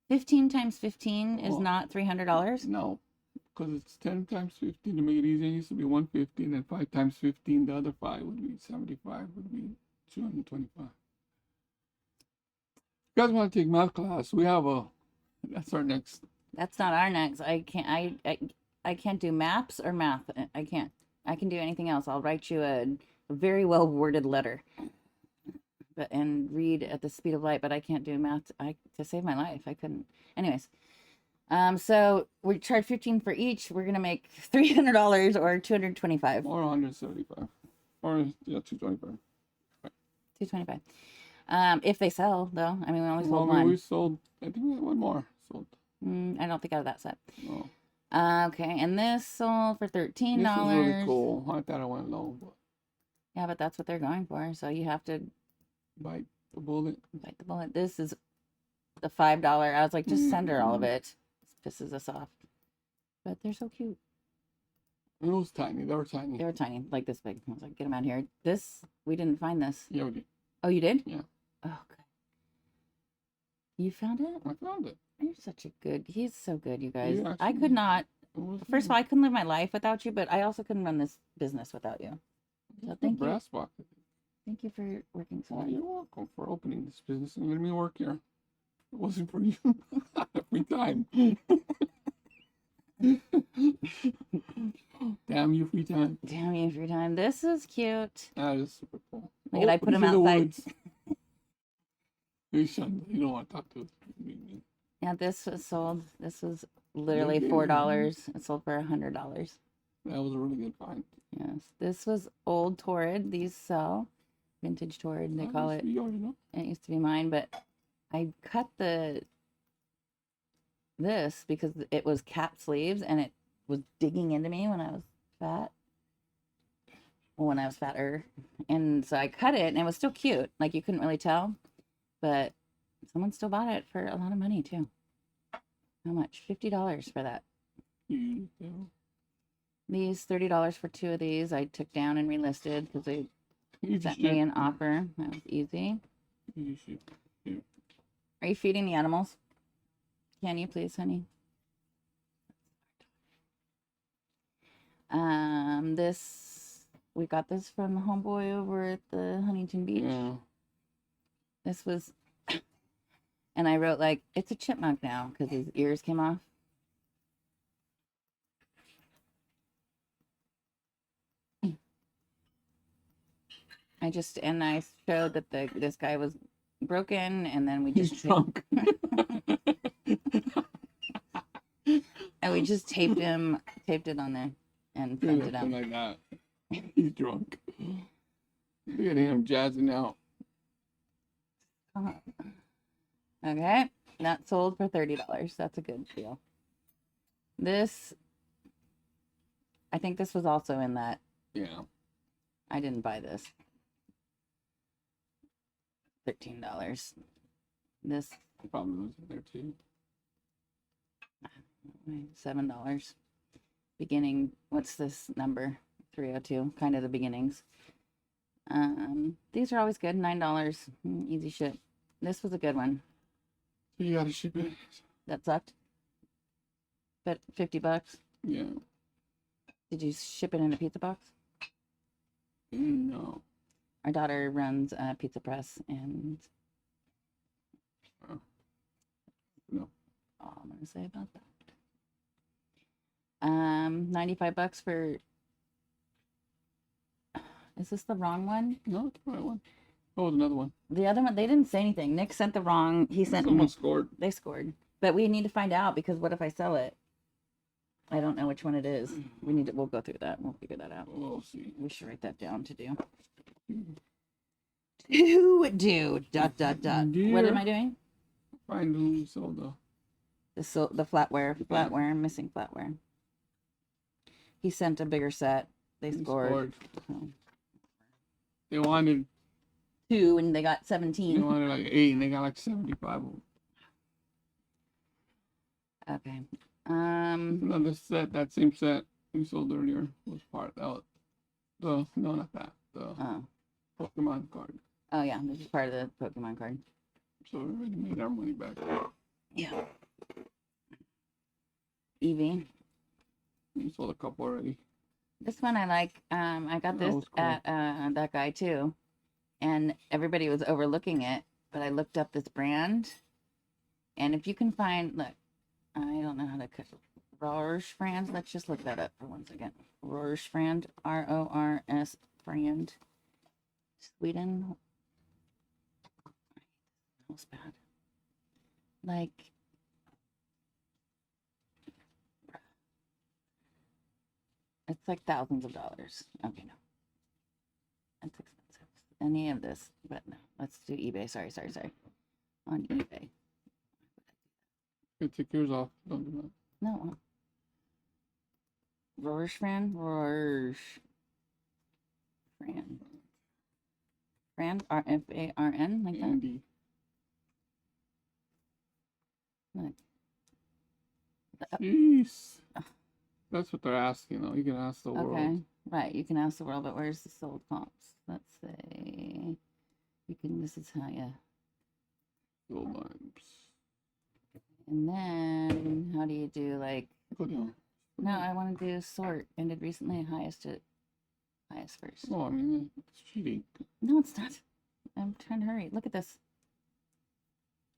15 times 15 is not $300? No, because it's 10 times 15 to make it easy. It used to be 150, and then 5 times 15, the other 5 would be 75, would be 225. If you guys want to take math class, we have that's our next. That's not our next. I can't do maps or math. I can't. I can do anything else. I'll write you a very well worded letter, and read at the speed of light. But I can't do math. To save my life, I couldn't. Anyways, so we charge 15 for each. We're gonna make $300 or 225 or 175, or yeah, 225. 225. If they sell, though. I mean, we only sold one. We sold. I think we had one more sold. I don't think out of that set. No. Okay, and this sold for $13. This is really cool. I thought I went low, but yeah, but that's what they're going for. So you have to bite the bullet. Bite the bullet. This is the $5. I was like, just send her all of it. This pisses us off. But they're so cute. It was tiny. They were tiny. They were tiny, like this big. I was like, get them out here. This, we didn't find this. Yeah, we did. Oh, you did? Yeah. Oh, okay. You found it? I found it. You're such a good. He's so good, you guys. Yeah, I could not. First of all, all, I couldn't live my life without you, but I also couldn't run this business without you. So thank you. Brass box. Thank you for working so Oh, hard. you're welcome for opening this business and letting me work here. It wasn't for you. Every time. Damn you, free time. Damn you, free time. This is cute. That is super cool. Look at I put him outside. You don't want to talk to us. Yeah, this was sold. This was literally $4. It sold for $100. That was a really good find. Yes, this was old Torrid. These sell vintage Torrid. They call it. Yours, you know? It used to be mine, but I cut this because it was cap sleeves and it was digging into me when I was fat. Well, when I was fatter, and so I cut it, and it was still cute. Like you couldn't really tell, but Someone still bought it for a lot of money too. How much? $50 for that. You know, These $30 for 2 of these I took down and relisted because they easy sent ship. me an offer. That was easy. Easy ship. Yeah. Are you feeding the animals? Can you please, honey? This we got this from the homeboy over at the Huntington Beach. Yeah. This was, and I wrote like it's a chipmunk now because his ears came off. I showed that this guy was broken, and then we He's just drunk. and we just taped it on there, and sent it out. Something like that. He's drunk. Look at him jazzing out. Okay, that sold for $30. That's a good deal. This, I think this was also in that. Yeah. I didn't buy this. $13. This Probably was in there too. $7. Beginning. What's this number? 302. Kind of the beginnings. These are always good. $9. Easy ship. This was a good one. So you gotta ship it. That sucked. But $50. Yeah. Did you ship it in a pizza box? No. Our daughter runs a pizza press, and No. all I'm gonna say about that. $95 for. Is this the wrong one? No, it's the right one. Oh, another one. The other one, they didn't say anything. Nick sent the wrong. He sent. Someone scored. They scored, but we need to find out because what if I sell it? I don't know which one it is. We need to. We'll go through that. We'll figure that out. We'll see. We should write that down to do. To do. Dot dot dot. What am I doing? Find who sold The flatware, missing flatware. He sent a bigger set. They scored. So. They wanted 2 and they got 17. They wanted like 8 and they got like 75 of them. Okay. Another set, that same set we sold earlier was part of the no, not that, the Pokemon card. Oh yeah, this is part of the Pokemon card. So we already made our money back. Yeah. Eevee. We sold a couple already. This one I like. I got this was cool. at that guy too, and everybody was overlooking it. But I looked up this brand, and if you can find, look, I don't know how to cut Rorsfrand. Let's just look that up for 1 second. Rorsfrand, RORS brand, Sweden. That was bad. Like. It's like thousands of dollars. Okay, no. That's expensive. Any of this, but no. Let's do eBay. Sorry. On eBay. Okay, take yours off. Don't do that. No. Rorsfran? Fran? RFARN? Like that? Andy. Look. Jeez. That's what they're asking, though. You can ask the world. Okay, right. You can ask the world, but where's the sold comps? Let's say you can. This is how you. Gold lines. And then how do you do like? Go down. No, I want to do sort. Ended recently, highest first. Oh, I mean, it's cheating. No, it's not. I'm trying to hurry. Look at this.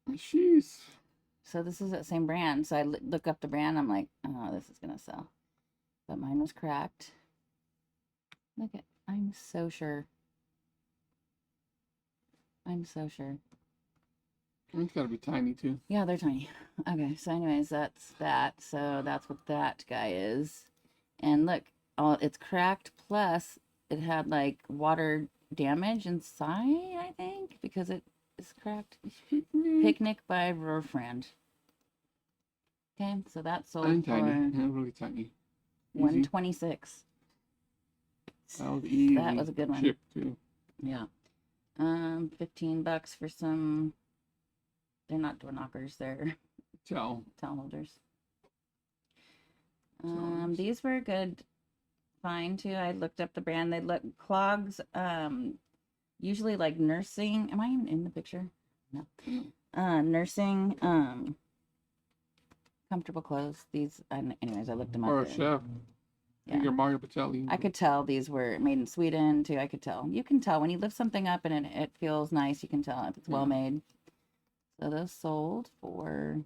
Jeez. So this is that same brand. So I look up the brand. I'm like, oh, this is gonna sell. But mine was cracked. Look at. I'm so sure. It's It's got to be tiny, too. Yeah, they're tiny. Okay, so anyways, that's that. So that's what that guy is. And look, it's cracked. Plus, it had like water damage inside, I think, because it is cracked. Picnic by Rohrfriend. Okay, so that sold Tiny, for yeah, really tiny. Easy. 126. That was easy. That was a good one. Chip, too. Yeah. $15 for some they're not door knockers, they're Towel. towel holders. Towels. These were good find too. I looked up the brand. They look clogs, usually like nursing. Am I even in the picture? No. Nursing, comfortable clothes. These, anyways, I looked them up. Or a chef. Yeah. Your Mario Pacelli. I could tell these were made in Sweden too. I could tell. You can tell when you lift something up and it feels nice. You can tell if it's well made. So those sold for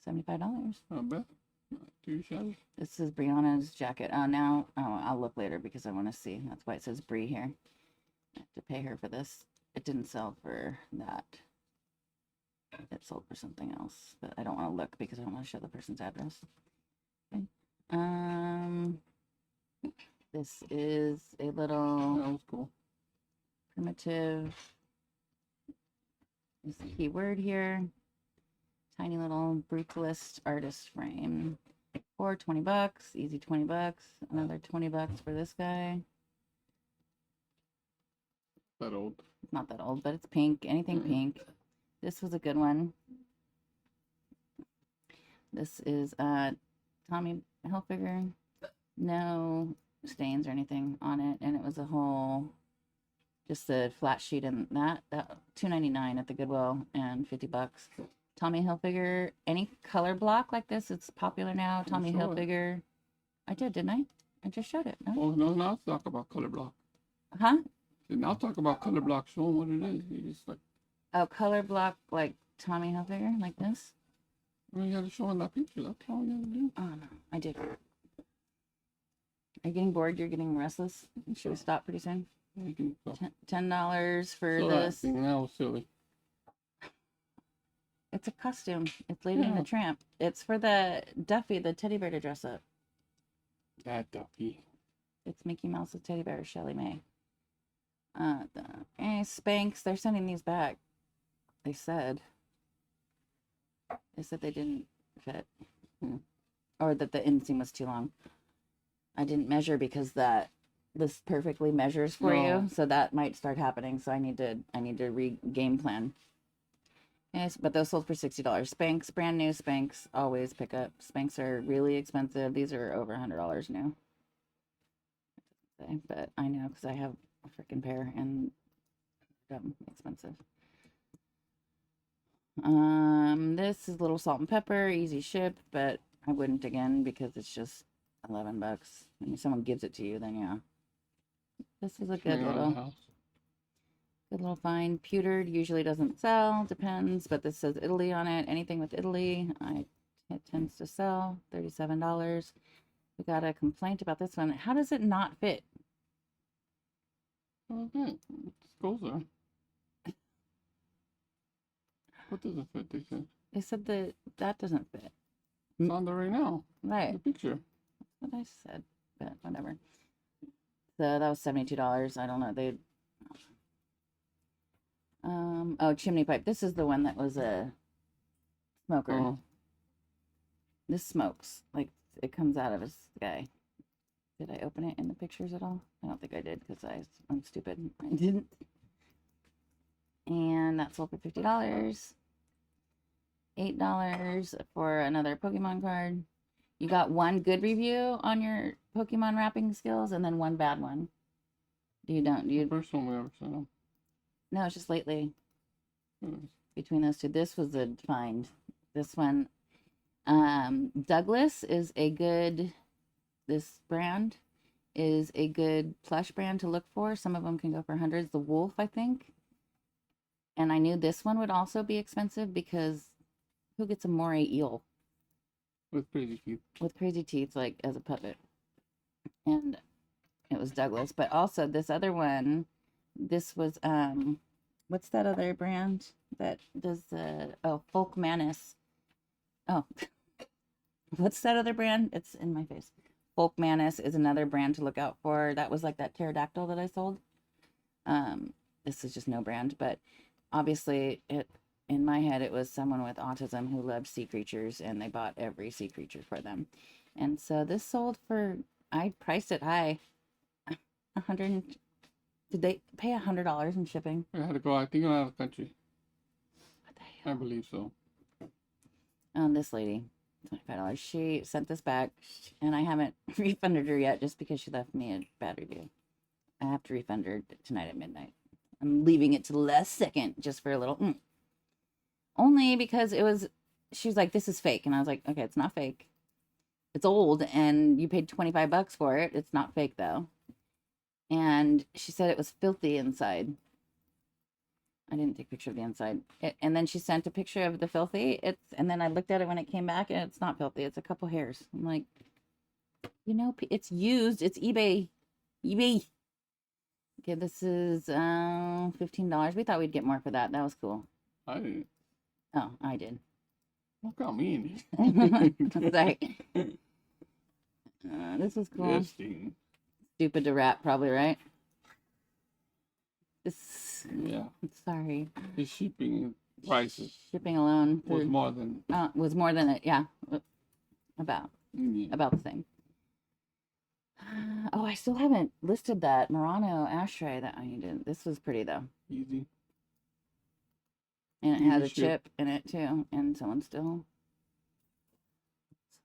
$75. I bet. Not too shabby. This is Brianna's jacket. I'll look later because I want to see. That's why it says Brie here. I have to pay her for this. It didn't sell for that. It sold for something else, but I don't want to look because I don't want to show the person's address. Okay. This is a little That was cool. primitive. Is the key word here? Tiny little brutalist artist frame for $20. Easy $20. Another $20 for this guy. That old. It's not that old, but it's pink. Anything pink. This was a good one. This is Tommy Hilfiger. No stains or anything on it, and it was a whole, just a flat sheet, and that $2.99 at the Goodwill and $50. Tommy Hilfiger. Any color block like this? It's popular now. Tommy Hilfiger. I did, didn't I? I just showed it. No? Oh no! Now let's talk about color block. Huh? Now talk about color block. Show them what it is. You just like. Oh, color block like Tommy Hilfiger, like this? Well, you got to show them that picture. That's all you got to do. Oh no, I did. Are you getting bored? You're getting restless? Should we stop pretty soon? You can go. $10 for So this. that thing, that was silly. It's a costume. It's Lady and the Tramp. It's for the Duffy, the teddy bear to dress up. That Duffy. It's Mickey Mouse's teddy bear, Shelley May. Spanx, they're sending these back. They said they didn't fit. Or that the inseam was too long. I didn't measure because this perfectly measures for you, so that might start happening. So I need to game plan. Yes, but those sold for $60. Spanx, brand new Spanx, always pick up. Spanx are really expensive. These are over $100 new. But I know because I have a freaking pair and expensive. This is little salt and pepper, easy ship, but I wouldn't again because it's just $11. When someone gives it to you, then yeah. This is a good little find. Pewtered usually doesn't sell, depends, but this says Italy on it. Anything with Italy, it tends to sell. $37. We got a complaint about this one. How does it not fit? Okay, it goes there. What doesn't fit? They said that doesn't fit. It's on there right now. Right. The picture. That's what I said, but whatever. So that was $72. I don't know. Oh, chimney pipe. This is the one that was a smoker. Oh. This smokes. Like, it comes out of his guy. Did I open it in the pictures at all? I don't think I did because I'm stupid. I didn't. And that sold for $50. $8 for another Pokemon card. You got one good review on your Pokemon wrapping skills and then one bad one. The first one we ever sent them. No, it's just lately. Between those two. This was a find. This one. Douglas is a good, this brand is a good plush brand to look for. Some of them can go for hundreds. The Wolf, I think. And I knew this one would also be expensive because who gets a moray eel? With crazy teeth. With crazy teeth, like as a puppet. And it was Douglas. But also this other one, this was, what's that other brand that does Folk Manus. Oh, what's that other brand? It's in my face. Folk Manus is another brand to look out for. That was like that pterodactyl that I sold. This is just no brand, but obviously in my head, it was someone with autism who loved sea creatures and they bought every sea creature for them. And so this sold for, I priced it high. Did they pay $100 in shipping? I had to go, I think, out of the country. What the I believe so. This lady, $25. She sent this back, and I haven't refunded her yet just because she left me a bad review. I have to refund her tonight at midnight. I'm leaving it to the last second just for a little. Only because she was like, this is fake. And I was like, okay, it's not fake. It's old, and you paid $25 for it. It's not fake, though. And she said it was filthy inside. I didn't take a picture of the inside. And then she sent a picture of the filthy. And then I looked at it when it came back, and it's not filthy. It's a couple hairs. I'm like, it's used. It's eBay. eBay. Okay, this is $15. We thought we'd get more for that. That was cool. I didn't. Oh, I did. Look how mean. Sorry. This was cool. Interesting. Stupid to wrap, probably, right? This. Yeah. Sorry. The shipping prices Shipping alone was more than. Was more than it. Yeah. About Yeah. the same. Oh, I still haven't listed that Murano ashtray that I needed. This was pretty though. Easy. And it Easy had a ship. chip in it too. And someone still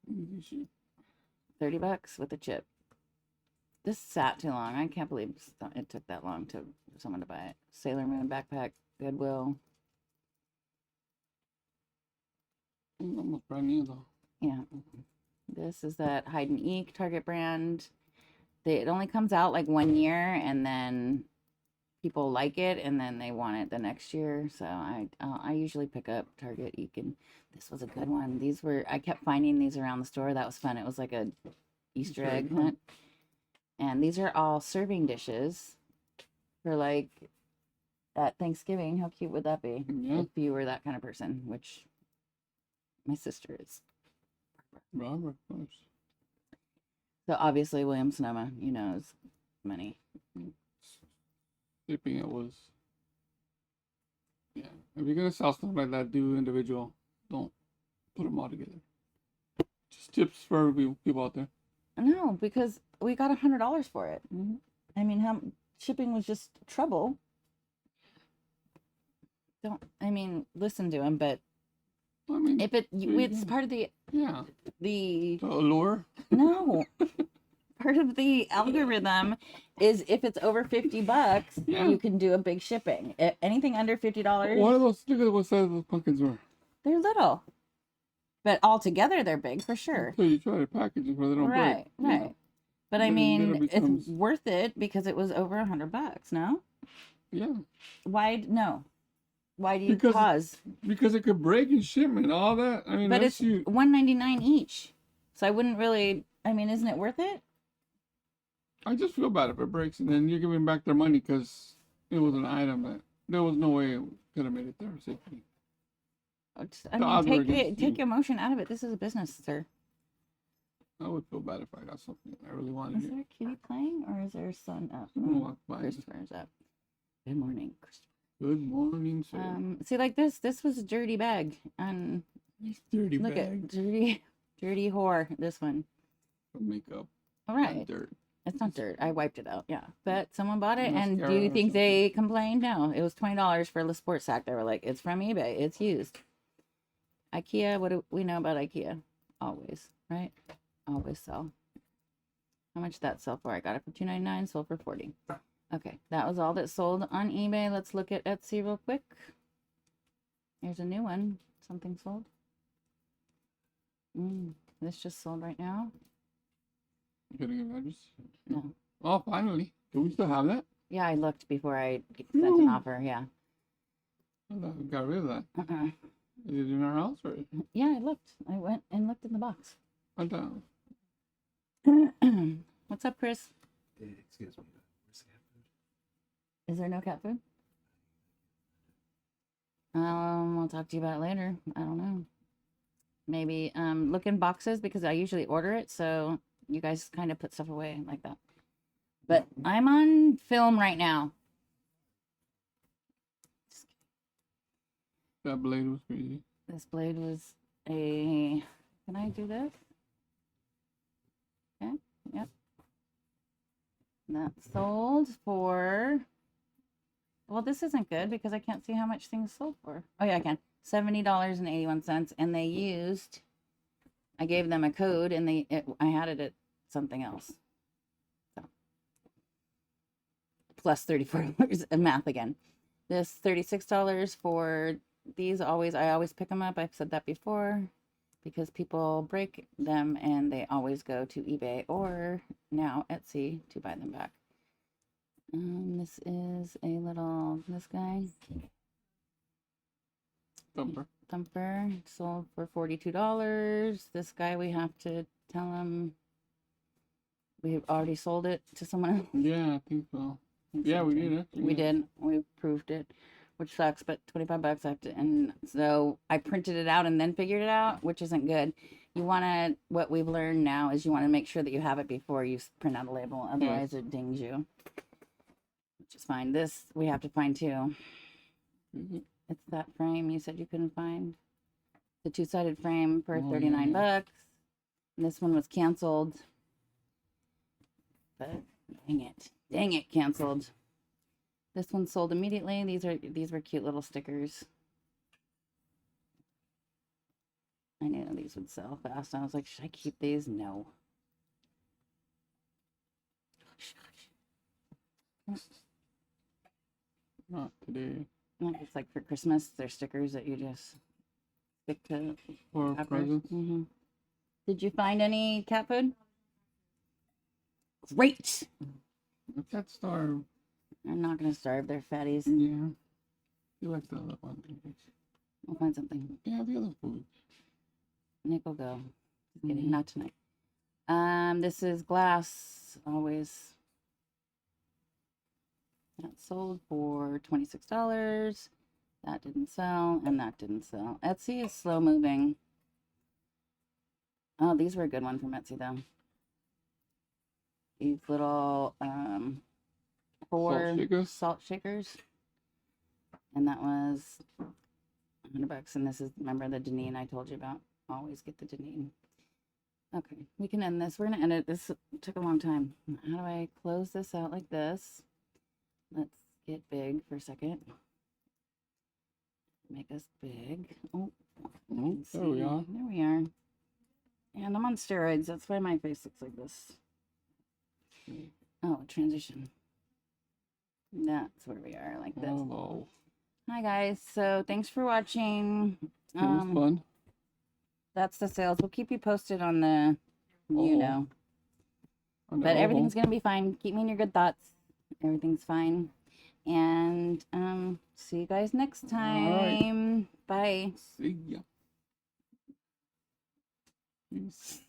Easy ship. $30 with a chip. This sat too long. I can't believe it took that long for someone to buy it. Sailor Moon backpack, Goodwill. Almost brand new though. Yeah. This is that Hide and Eek Target brand. It only comes out like 1 year, and then people like it, and then they want it the next year. So I usually pick up Target Eek, and this was a good one. I kept finding these around the store. That was fun. It was like a Easter egg hunt. And these are all serving dishes for like at Thanksgiving. How cute would that be? Yeah. If you were that kind of person, which my sister is. Robert, of course. So obviously William Sonoma, is money. Shipping it was. Yeah. If you're gonna sell stuff like that, do individual. Don't put them all together. Just tips for people out there. No, because we got $100 for it. I mean, shipping was just trouble. Listen to him, but I mean, if it's part of the allure. No, part of the algorithm is if it's over $50, you can do a big shipping. Anything under $50. What are those? Look at what size those pumpkins were. They're little, but all together they're big for sure. So you try to package them where they don't break. Right. Yeah. But I mean, it's worth it because it was over $100. No. Yeah. Why no? Why do you pause? Because it could break in shipment, all that. I mean, but it's $1.99 each, so I wouldn't really. I mean, isn't it worth it? I just feel bad if it breaks, and then you're giving back their money because it was an item that there was no way it could have made it there safely. Take emotion out of it. This is a business, sir. I would feel bad if I got something I really wanted. Is there a kitty playing, or is there a sun up? Christopher's up. Good morning, Christopher. Good morning, sir. See, like this was a dirty bag, and dirty look bag. at dirty whore. This one. Makeup. All right. Dirt. It's not dirt. I wiped it out. Yeah, but someone bought it, and Mascara do you or think they complained? No, it was $20 for a sport sack. They were like, "It's from eBay. It's used." IKEA. What do we know about IKEA? Always, right? Always sell. How much did that sell for? I got it for $2.99. Sold for $40. Okay, that was all that sold on eBay. Let's look at Etsy real quick. Here's a new one. Something sold. This just sold right now. You gotta get address? No. Oh, finally. Do we still have that? Yeah, I looked before I sent an offer. Yeah. I thought we got rid of that. Is it in our house or? Yeah, I looked. I went and looked in the box. What the? What's up, Chris? Excuse me. Where's the cat food? Is there no cat food? I'll talk to you about it later. I don't know. Maybe look in boxes because I usually order it, so you guys kind of put stuff away like that. But I'm on film right now. That blade was crazy. This blade was a. Can I do this? Okay. Yep. That sold for. Well, this isn't good because I can't see how much things sold for. Oh yeah, I can. $70.81, and they used. I gave them a code, and I had it at something else. So plus $34 math again. This $36 for these. I always pick them up. I've said that before, because people break them and they always go to eBay or now Etsy to buy them back. This is this guy. Thumper sold for $42. This guy, we have to tell him we've already sold it to someone else. Yeah, I think so. Yeah, we did it. We did. We proved it, which sucks, but $25 I have to, and so I printed it out and then figured it out, which isn't good. You want to, what we've learned now is you want to make sure that you have it before you print out a label. Otherwise it dings you, which is fine. This we have to find too. It's that frame you said you couldn't find. The two-sided frame for $39. And this one was canceled. But dang it, canceled. This one sold immediately. These were cute little stickers. I knew these would sell fast. I was like, should I keep these? No. Not today. It's like for Christmas. They're stickers that you just stick to. For presents. Did you find any cat food? Great. The cats starve. They're not gonna starve. They're fatties. Yeah. You like the other one. We'll find something. Yeah, the other food. Nick will go. Just kidding. Not tonight. This is glass. Always. That sold for $26. That didn't sell, and that didn't sell. Etsy is slow moving. Oh, these were a good one from Etsy though. These little 4 salt shakers. And that was $100. And this is, remember the Deneen I told you about? Always get the Deneen. Okay, we can end this. We're gonna end it. This took a long time. How do I close this out like this? Let's get big for a second. Make us big. Oh, there we are. There we are. And I'm on steroids. That's why my face looks like this. Oh, transition. That's where we are, like this. Hello. Hi guys. So thanks for watching. It was fun. That's the sales. We'll keep you posted on the, But everything's gonna be fine. Keep me in your good thoughts. Everything's fine. And see you guys next time. Right. Bye. See ya. Peace.